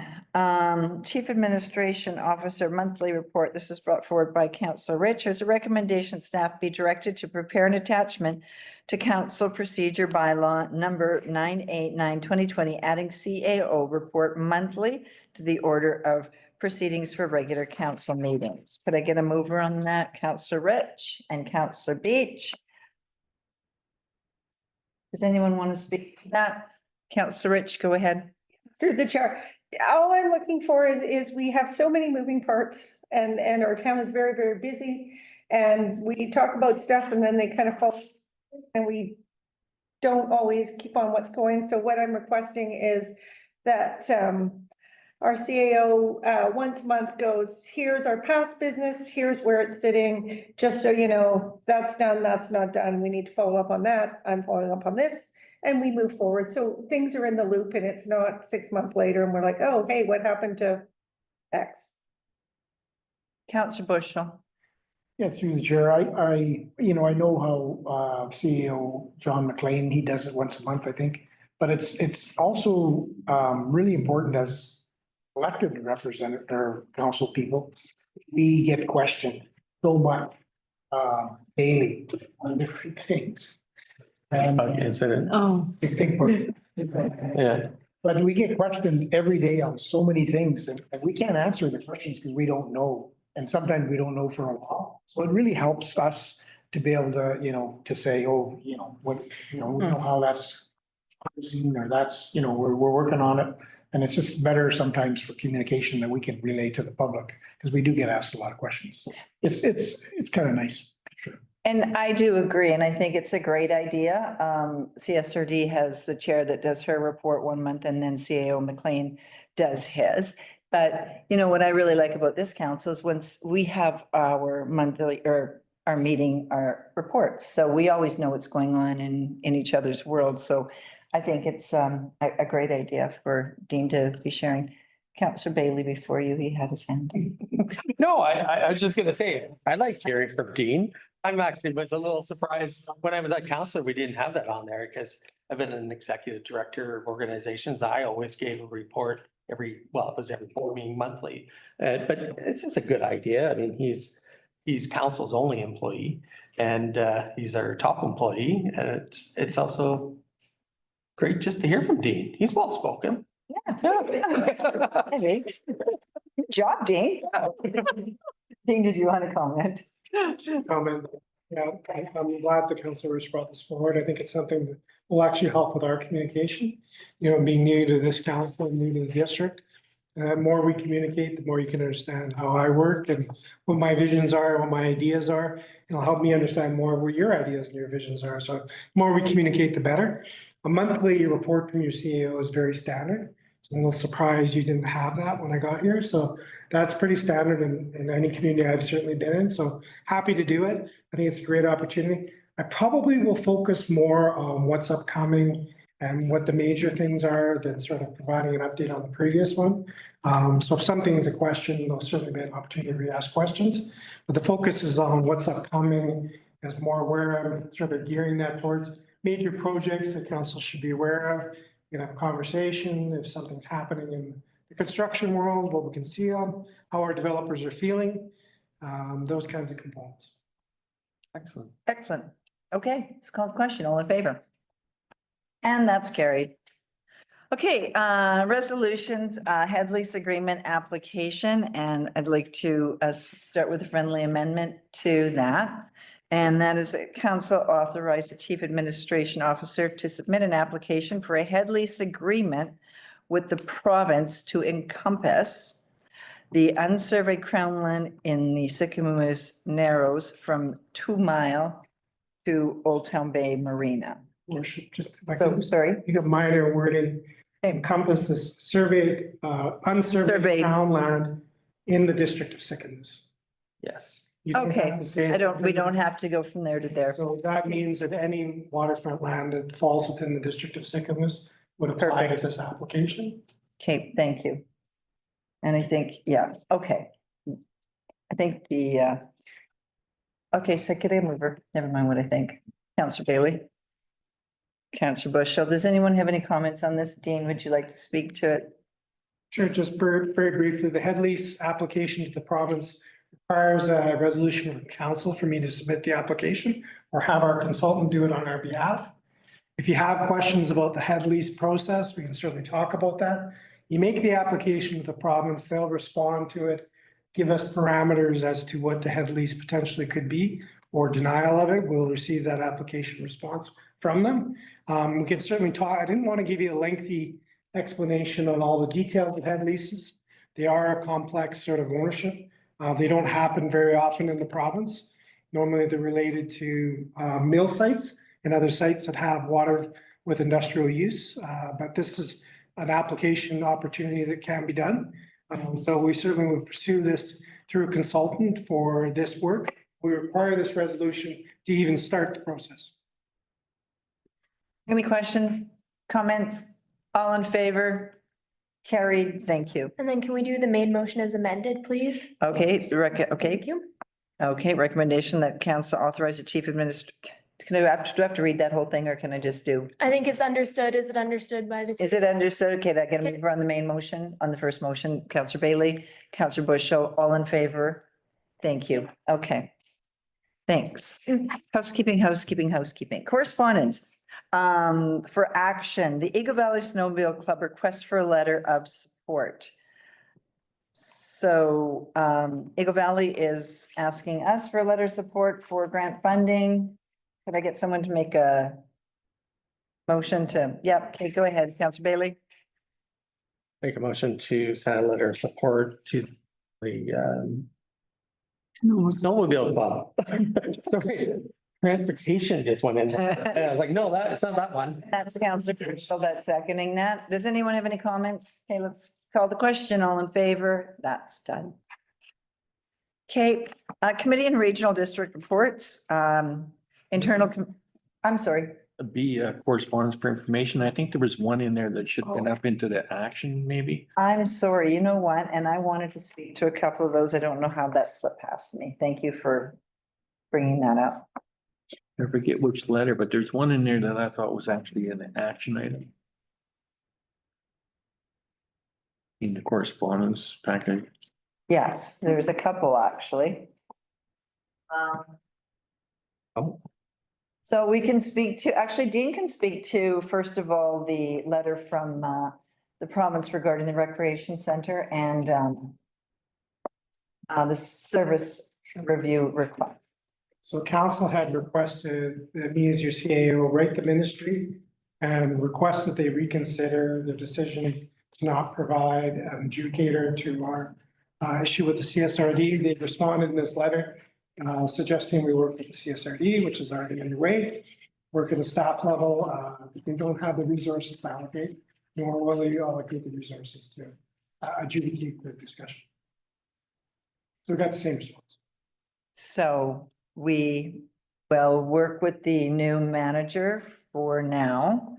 Chief Administration Officer Monthly Report. This is brought forward by Councillor Rich. There's a recommendation staff be directed to prepare an attachment to Council Procedure Bylaw number 989/2020, adding CAO report monthly to the order of proceedings for regular council meetings. Could I get a mover on that? Councillor Rich and Councillor Beach. Does anyone want to speak to that? Councillor Rich, go ahead. Through the chair, all I'm looking for is we have so many moving parts and our town is very, very busy. And we talk about stuff and then they kind of fall and we don't always keep on what's going. So what I'm requesting is that our CAO once a month goes, here's our past business, here's where it's sitting, just so you know, that's done, that's not done. We need to follow up on that. I'm following up on this. And we move forward. So things are in the loop and it's not 6 months later and we're like, oh, hey, what happened to X? Councillor Bushel. Yeah, through the chair, I know how CEO John McLean, he does it once a month, I think. But it's also really important as elected representative or council people, we get questioned so much daily on different things. And Incident. Oh, it's big work. Yeah. But we get questioned every day on so many things and we can't answer the questions because we don't know. And sometimes we don't know for a while. So it really helps us to be able to, to say, oh, what, we know how that's or that's, we're working on it. And it's just better sometimes for communication that we can relay to the public because we do get asked a lot of questions. So it's kind of nice. Sure. And I do agree, and I think it's a great idea. CSRD has the chair that does her report 1 month and then CAO McLean does his. But what I really like about this council is once we have our monthly or our meeting, our reports. So we always know what's going on in each other's world. So I think it's a great idea for Dean to be sharing. Councillor Bailey, before you, he had his hand. No, I was just gonna say, I like hearing from Dean. I'm actually was a little surprised when I was at council, we didn't have that on there because I've been an executive director of organizations. I always gave a report every 4 meeting monthly. But it's just a good idea. I mean, he's council's only employee and he's our top employee. And it's also great just to hear from Dean. He's well spoken. Yeah. Good job, Dean. Dean, did you want to comment? Comment. Yeah, I'm glad the council Rich brought this forward. I think it's something that will actually help with our communication. Being new to this council, and new to the district. The more we communicate, the more you can understand how I work and what my visions are, what my ideas are. It'll help me understand more what your ideas and your visions are. So the more we communicate, the better. A monthly report from your CEO is very standard. So I'm a little surprised you didn't have that when I got here. So that's pretty standard in any community I've certainly been in. So happy to do it. I think it's a great opportunity. I probably will focus more on what's upcoming and what the major things are than sort of providing an update on the previous one. So if something is a question, there'll certainly be an opportunity to ask questions. But the focus is on what's upcoming, as more aware of, sort of gearing that towards major projects that council should be aware of. We can have a conversation if something's happening in the construction world, what we can see on how our developers are feeling, those kinds of components. Excellent. Excellent. Okay, let's call the question. All in favor? And that's carried. Okay, resolutions, head lease agreement application, and I'd like to start with a friendly amendment to that. And that is that council authorize the chief administration officer to submit an application for a head lease agreement with the province to encompass the unsurveyed crown land in the Sycamoose Narrows from 2 Mile to Old Town Bay Marina. Worship, just if I So, could, sorry, think of minor wording, encompass this surveyed, unsurveyed Surveyed. crown land in the district of Sycamoose. Yes. You don't okay, have to say it. we don't have to go from there to there. So that means that any waterfront land that falls within the district of Sycamoose would apply to Perfect. this application. Okay, thank you. And I think, yeah, okay. I think okay, second mover, never mind what I think. Councillor Bailey. Councillor Bushel, does anyone have any comments on this? Dean, would you like to speak to it? Sure, just very, very briefly, the head lease application to the province requires a resolution from council for me to submit the application or have our consultant do it on our behalf. If you have questions about the head lease process, we can certainly talk about that. You make the application to the province, they'll respond to it, give us parameters as to what the head lease potentially could be or denial of it. We'll receive that application response from them. We can certainly talk. I didn't want to give you a lengthy explanation on all the details of head leases. They are a complex sort of ownership. They don't happen very often in the province. Normally they're related to mill sites and other sites that have water with industrial use. But this is an application opportunity that can be done. So we certainly will pursue this through a consultant for this work. We require this resolution to even start the process. Any questions, comments? All in favor? Carried, thank you. And then can we do the main motion as amended, please? Okay, okay. Thank you. Okay, recommendation that council authorize the chief administrator. Do I have to read that whole thing or can I just do? I think it's understood. Is it understood by the? Is it understood? Okay, that gonna move on the main motion, on the first motion, Councillor Bailey, Councillor Bushel, all in favor? Thank you. Okay. Thanks. Housekeeping. Correspondence. For action, the Eagle Valley Snowmobile Club requests for a letter of support. So, Eagle Valley is asking us for a letter of support for grant funding. Could I get someone to make a motion to, yep, okay, go ahead, Councillor Bailey. Make a motion to send a letter of support to the snowmobile club. Sorry, transportation just went in. And I was like, no, it's not that one. That's Councillor Bushel that's seconding that. Does anyone have any comments? Okay, let's call the question. All in favor? That's done. Okay, committee and regional district reports, I'm sorry. Be correspondence for information. I think there was one in there that should have been up into the action, maybe. I'm sorry, you know what? And I wanted to speak to a couple of those. I don't know how that slipped past me. Thank you for bringing that up. I forget which letter, but there's one in there that I thought was actually an action item. In the correspondence package. Yes, there's a couple actually. Oh. So we can speak to, actually Dean can speak to, first of all, the letter from the province regarding the recreation center and the service review request. So council had requested that me as your CAO write the ministry and request that they reconsider the decision to not provide an adjudicator to our issue with the CSRD. They responded in this letter suggesting we work with the CSRD, which is already underway. Work at a staff level. They don't have the resources to allocate, nor will they allocate the resources to adjudicate the discussion. So we got the same response. So we will work with the new manager for now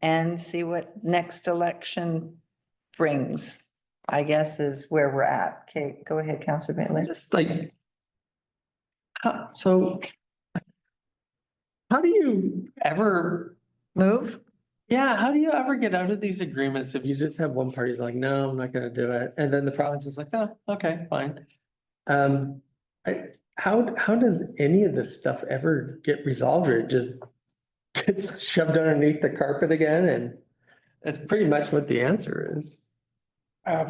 and see what next election brings, I guess is where we're at. Okay, go ahead, Councillor Bailey. Just like, so how do you ever Move? Yeah, how do you ever get out of these agreements if you just have one party's like, no, I'm not gonna do it, and then the province is like, oh, okay, fine. How does any of this stuff ever get resolved, or it just gets shoved underneath the carpet again, and that's pretty much what the answer is.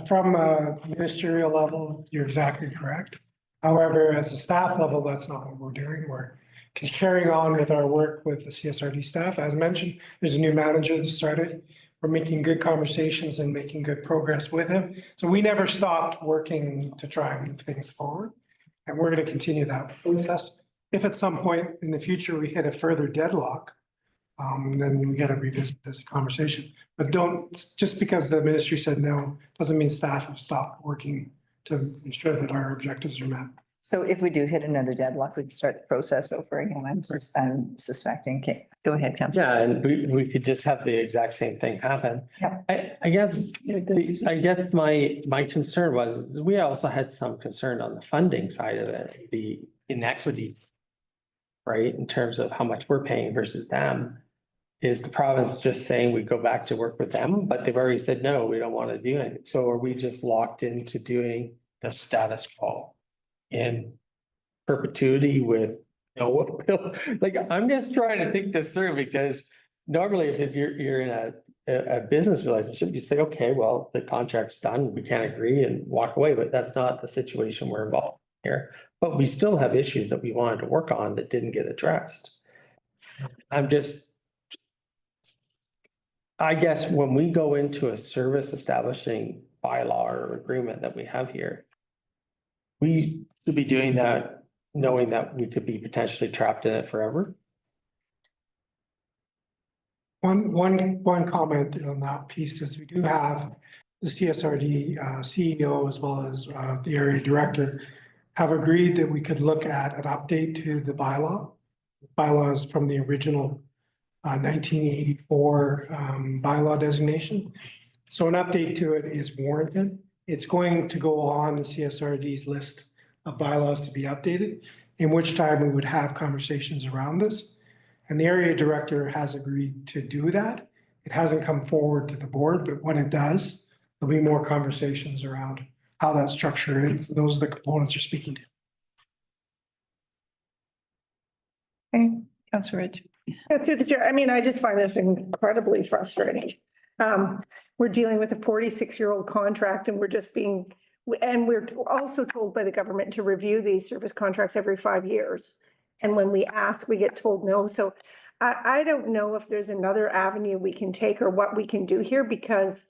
From a ministerial level, you're exactly correct. However, as a staff level, that's not what we're doing. We're carrying on with our work with the CSRD staff. As mentioned, there's a new manager that started. We're making good conversations and making good progress with him. So we never stopped working to try and move things forward. And we're going to continue that process. If at some point in the future we hit a further deadlock, then we got to revisit this conversation. But don't, just because the ministry said no, doesn't mean staff have stopped working to ensure that our objectives are met. So if we do hit another deadlock, we can start the process over again. I'm suspecting. Okay, go ahead, Councillor. Yeah, and we could just have the exact same thing happen. Yeah. I guess my concern was, we also had some concern on the funding side of it, the inequity. Right, in terms of how much we're paying versus them. Is the province just saying we go back to work with them, but they've already said, no, we don't want to do it. So are we just locked into doing the status quo in perpetuity with no, like, I'm just trying to think this through, because normally if you're in a business relationship, you say, okay, well, the contract's done, we can't agree and walk away, but that's not the situation we're involved here. But we still have issues that we wanted to work on that didn't get addressed. I guess when we go into a service establishing bylaw or agreement that we have here, we should be doing that knowing that we could be potentially trapped in it forever. One comment on that piece is we do have the CSRD CEO as well as the area director have agreed that we could look at an update to the bylaw. The bylaw is from the original 1984 bylaw designation. So an update to it is warranted. It's going to go on the CSRD's list of bylaws to be updated, in which time we would have conversations around this. And the area director has agreed to do that. It hasn't come forward to the board, but when it does, there'll be more conversations around how that structure is. Those are the components you're speaking to. Okay, Councillor Ridge. Through the chair, I mean, I just find this incredibly frustrating. We're dealing with a 46-year-old contract and we're also told by the government to review these service contracts every 5 years. And when we ask, we get told no. So I don't know if there's another avenue we can take or what we can do here, because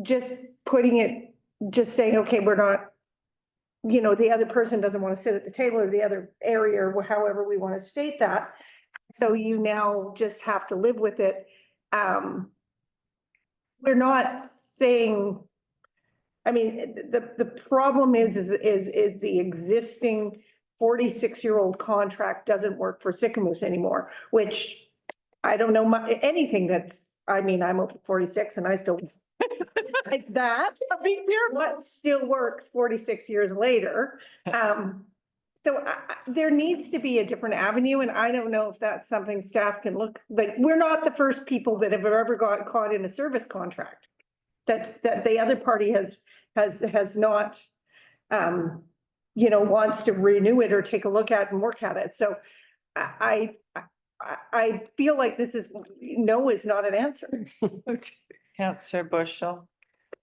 just saying, okay, we're not, the other person doesn't want to sit at the table, or the other area, or however we want to state that. So you now just have to live with it. We're not saying, I mean, the problem is the existing 46-year-old contract doesn't work for Sycamoose anymore, which I don't know anything I'm over 46 and I still like that. What still works 46 years later. So there needs to be a different avenue, and I don't know if that's something staff can look, like, we're not the first people that have ever got caught in a service contract. That the other party has not, wants to renew it or take a look at and work at it. So I feel like no is not an answer. Councillor Bushel.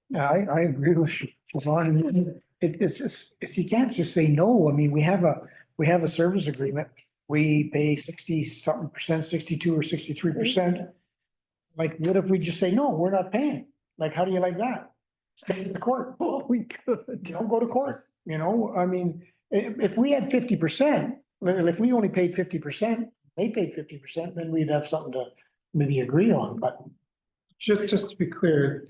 Yeah, I agree with Siobhan. It's just, if you can't just say no, I mean, we have a service agreement. We pay 60-something%, 62 or 63%. Like, what if we just say, no, we're not paying? Like, how do you like that? Stay in the court. Oh, we could. Don't go to court, I mean, if we had 50%, if we only paid 50%, they paid 50%, then we'd have something to maybe agree on, but. Just to be clear,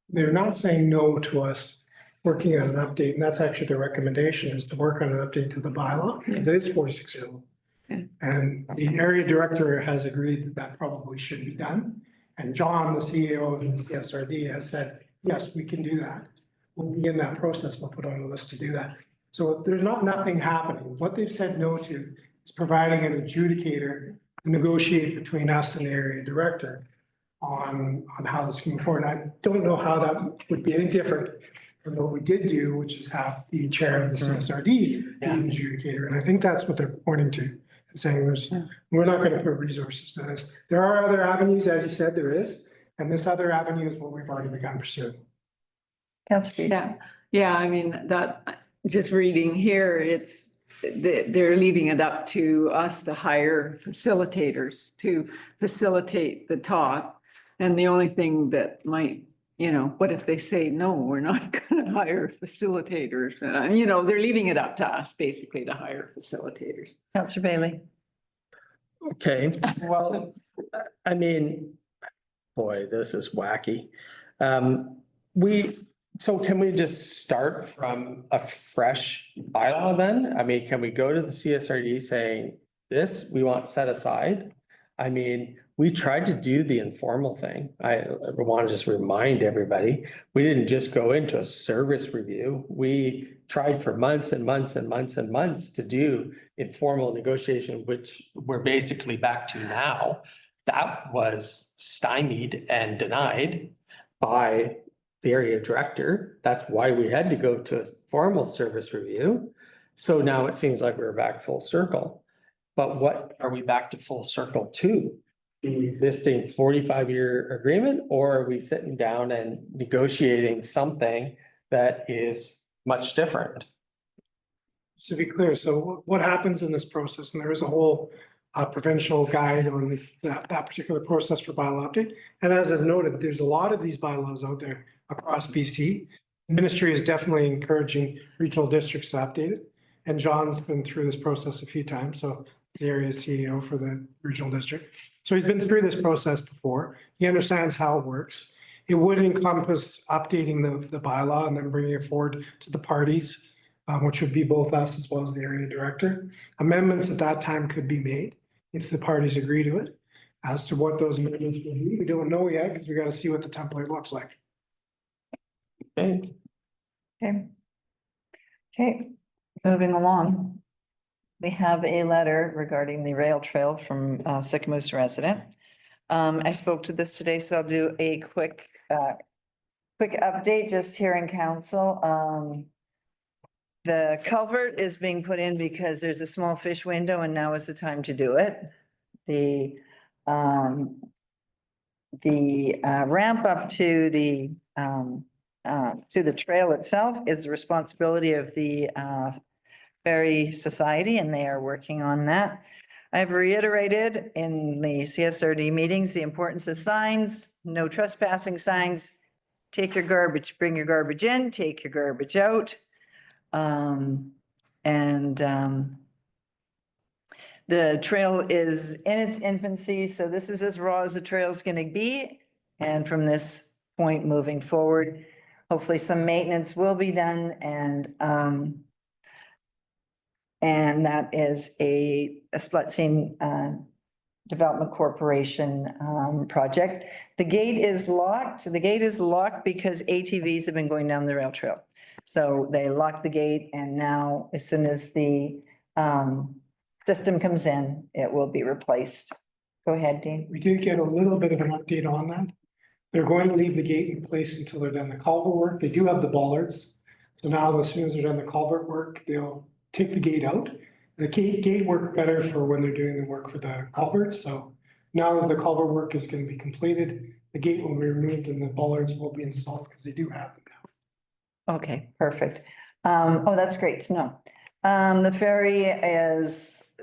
they're not saying no to us working on an update, and that's actually the recommendation, is to work on an update to the bylaw, because it is 46-year-old. And the area director has agreed that probably should be done. And John, the CEO of the CSRD, has said, yes, we can do that. We'll be in that process. We'll put on a list to do that. So there's nothing happening. What they've said no to is providing an adjudicator to negotiate between us and the area director on how this can move forward. I don't know how that would be any different from what we did do, which is have the chair of the CSRD be an adjudicator. And I think that's what they're pointing to and saying we're not going to put resources to this. There are other avenues, as you said, there is, and this other avenue is what we've already begun pursuing. Councillor Beatty. Yeah, I mean, that, just reading here, it's, they're leaving it up to us to hire facilitators to facilitate the talk. And the only thing that might, what if they say, no, we're not gonna hire facilitators? And, they're leaving it up to us basically to hire facilitators. Councillor Bailey. Okay, well, I mean, boy, this is wacky. So can we just start from a fresh bylaw then? I mean, can we go to the CSRD saying this, we want set aside? I mean, we tried to do the informal thing. I want to just remind everybody, we didn't just go into a service review. We tried for months and months and months and months to do informal negotiation, which we're basically back to now. That was stymied and denied by the area director. That's why we had to go to a formal service review. So now it seems like we're back full circle. But what are we back to full circle to? The existing 45-year agreement, or are we sitting down and negotiating something that is much different? To be clear, so what happens in this process, and there is a whole provincial guide on that particular process for bylaw update. And as is noted, there's a lot of these bylaws out there across BC. The ministry is definitely encouraging regional districts to update it. And John's been through this process a few times, so the area CEO for the regional district. So he's been through this process before. He understands how it works. It would encompass updating the bylaw and then bringing it forward to the parties, which would be both us as well as the area director. Amendments at that time could be made if the parties agree to it. As to what those amendments will be, we don't know yet because we got to see what the template looks like. Okay. Okay, moving along. We have a letter regarding the rail trail from Sycamoose resident. I spoke to this today, so I'll do a quick update just here in council. The culvert is being put in because there's a small fish window and now is the time to do it. The ramp up to the trail itself is the responsibility of the Ferry Society, and they are working on that. I've reiterated in the CSRD meetings the importance of signs, no trespassing signs. Take your garbage, bring your garbage in, take your garbage out. The trail is in its infancy, so this is as raw as the trail is going to be. And from this point moving forward, hopefully some maintenance will be done, and that is a Slutzing Development Corporation project. The gate is locked. The gate is locked because ATVs have been going down the rail trail. So they locked the gate, and now as soon as the system comes in, it will be replaced. Go ahead, Dean. We did get a little bit of an update on that. They're going to leave the gate in place until they're done the culvert work. They do have the bollards. So now as soon as they're done the culvert work, they'll take the gate out. The gate worked better for when they're doing the work for the culverts. So now that the culvert work is going to be completed, the gate will be removed and the bollards will be installed because they do have them now. Okay, perfect. That's great to know. The ferry is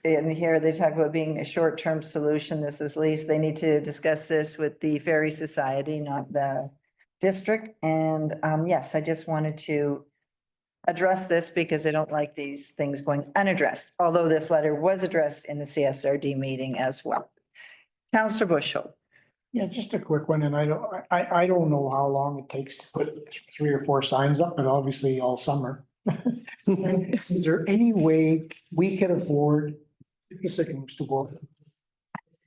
in here. They talk about being a short-term solution. This is least they need to discuss this with the Ferry Society, not the district. And yes, I just wanted to address this because I don't like these things going unaddressed, although this letter was addressed in the CSRD meeting as well. Councillor Bushel. Yeah, just a quick one, and I don't know how long it takes to put 3 or 4 signs up, but obviously all summer. Is there any way we can afford the Sycamoose to go?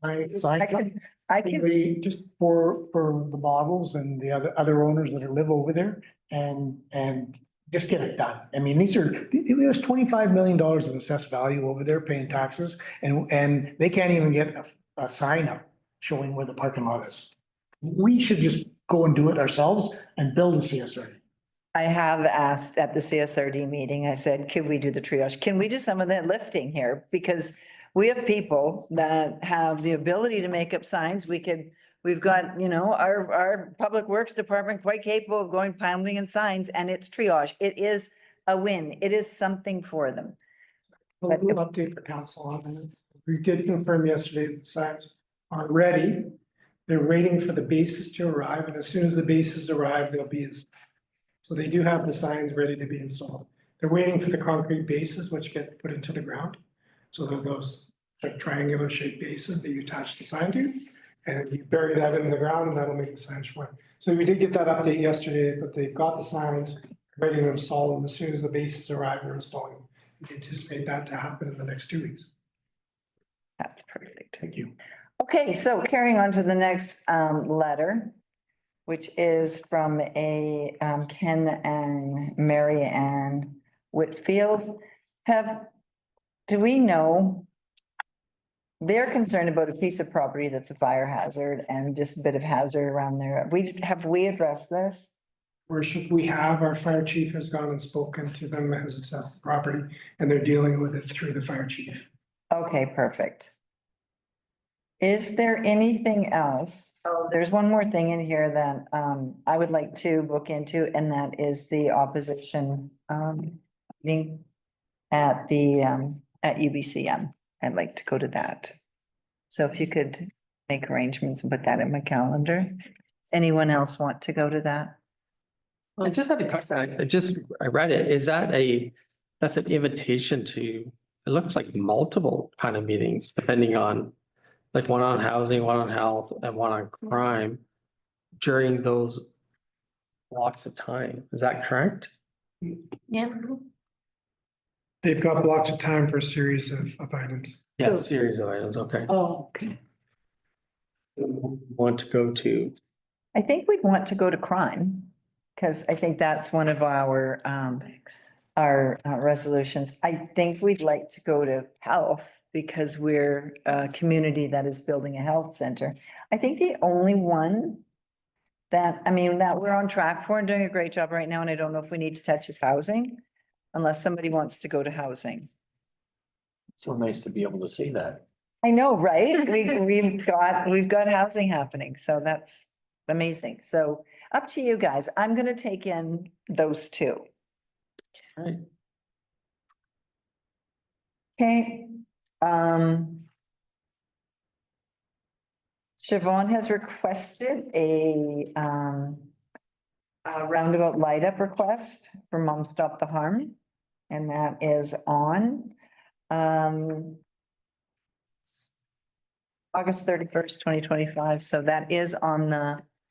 I can, Just for the models and the other owners that live over there and just get it done. I mean, there's $25 million of assessed value over there paying taxes and they can't even get a sign up showing where the parking lot is. We should just go and do it ourselves and build a CSRD. I have asked at the CSRD meeting, I said, could we do the triage? Can we do some of that lifting here? Because we have people that have the ability to make up signs. We've got, our Public Works Department quite capable of going pounding in signs, and it's triage. It is a win. It is something for them. We'll update for council on this. We did confirm yesterday that the signs are ready. They're waiting for the bases to arrive, and as soon as the bases arrive, they'll be installed. So they do have the signs ready to be installed. They're waiting for the concrete bases, which get put into the ground. So they're those triangular shaped bases that you attach the sign to, and you bury that into the ground, and that'll make the signs short. So we did get that update yesterday, but they've got the signs ready to install them. As soon as the bases arrive, they're installing them. We anticipate that to happen in the next 2 weeks. That's perfect. Thank you. Okay, so carrying on to the next letter, which is from a Ken and Mary Ann Whitfield. Do we know? They're concerned about a piece of property that's a fire hazard and just a bit of hazard around there. Have we addressed this? Worship, we have, our fire chief has gone and spoken to them, has assessed the property, and they're dealing with it through the fire chief. Okay, perfect. Is there anything else? Oh, there's one more thing in here that I would like to look into, and that is the opposition meeting at the at UBCM. I'd like to go to that. So if you could make arrangements and put that in my calendar. Anyone else want to go to that? I just had a question. I read it. That's an invitation to, it looks like multiple kind of meetings, depending on, like one on housing, one on health, and one on crime during those blocks of time. Is that correct? Yeah. They've got blocks of time for a series of items. Yeah, series of items. Okay. Oh, okay. Want to go to, I think we'd want to go to crime, because I think that's one of our resolutions. I think we'd like to go to health because we're a community that is building a health center. I think the only one that we're on track for and doing a great job right now, and I don't know if we need to touch is housing, unless somebody wants to go to housing. So nice to be able to see that. I know, right? We've got housing happening, so that's amazing. So up to you guys. I'm gonna take in those two. right. Okay. Siobhan has requested a roundabout light up request for Mom Stop the Harm. And that is on August 31st, 2025. So that is on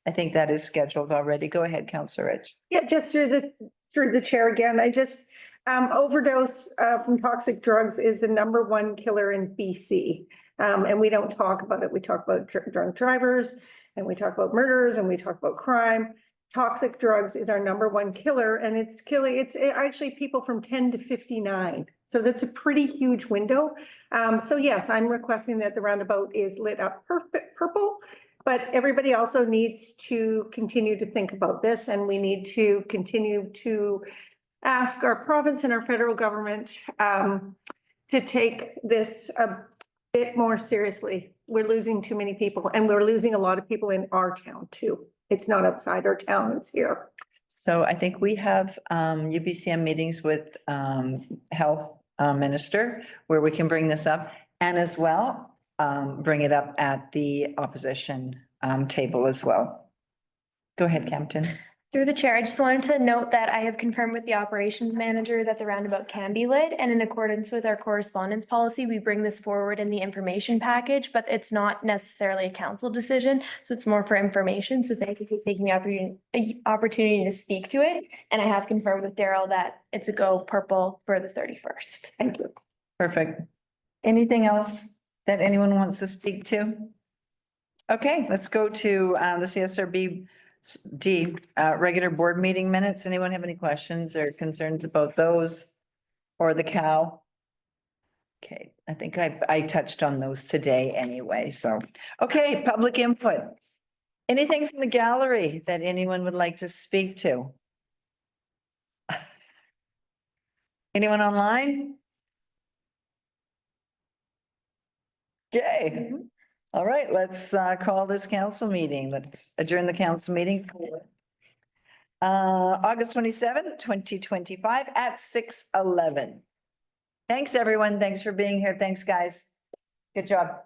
I think that is scheduled already. Go ahead, Councillor Rich. Yeah, just through the chair again, I just, overdose from toxic drugs is the #1 killer in BC. And we don't talk about it. We talk about drunk drivers, and we talk about murders, and we talk about crime. Toxic drugs is our #1 killer, and it's actually people from 10 to 59. So that's a pretty huge window. So yes, I'm requesting that the roundabout is lit up purple. But everybody also needs to continue to think about this, and we need to continue to ask our province and our federal government to take this a bit more seriously. We're losing too many people, and we're losing a lot of people in our town too. It's not outside our town, it's here. So I think we have UBCM meetings with health minister where we can bring this up, and as well bring it up at the opposition table as well. Go ahead, Campton. Through the chair, I just wanted to note that I have confirmed with the operations manager that the roundabout can be lit, and in accordance with our correspondence policy, we bring this forward in the information package, but it's not necessarily a council decision, so it's more for information. So thank you for taking the opportunity to speak to it, and I have confirmed with Daryl that it's a go purple for the 31st. Thank you. Perfect. Anything else that anyone wants to speak to? Okay, let's go to the CSRB regular board meeting minutes. Anyone have any questions or concerns about those or the cow? Okay, I think I touched on those today anyway, so. Okay, public input. Anything from the gallery that anyone would like to speak to? Anyone online? Okay, all right, let's call this council meeting. Let's adjourn the council meeting. August 27th, 2025 at 6:11. Thanks, everyone. Thanks for being here. Thanks, guys. Good job.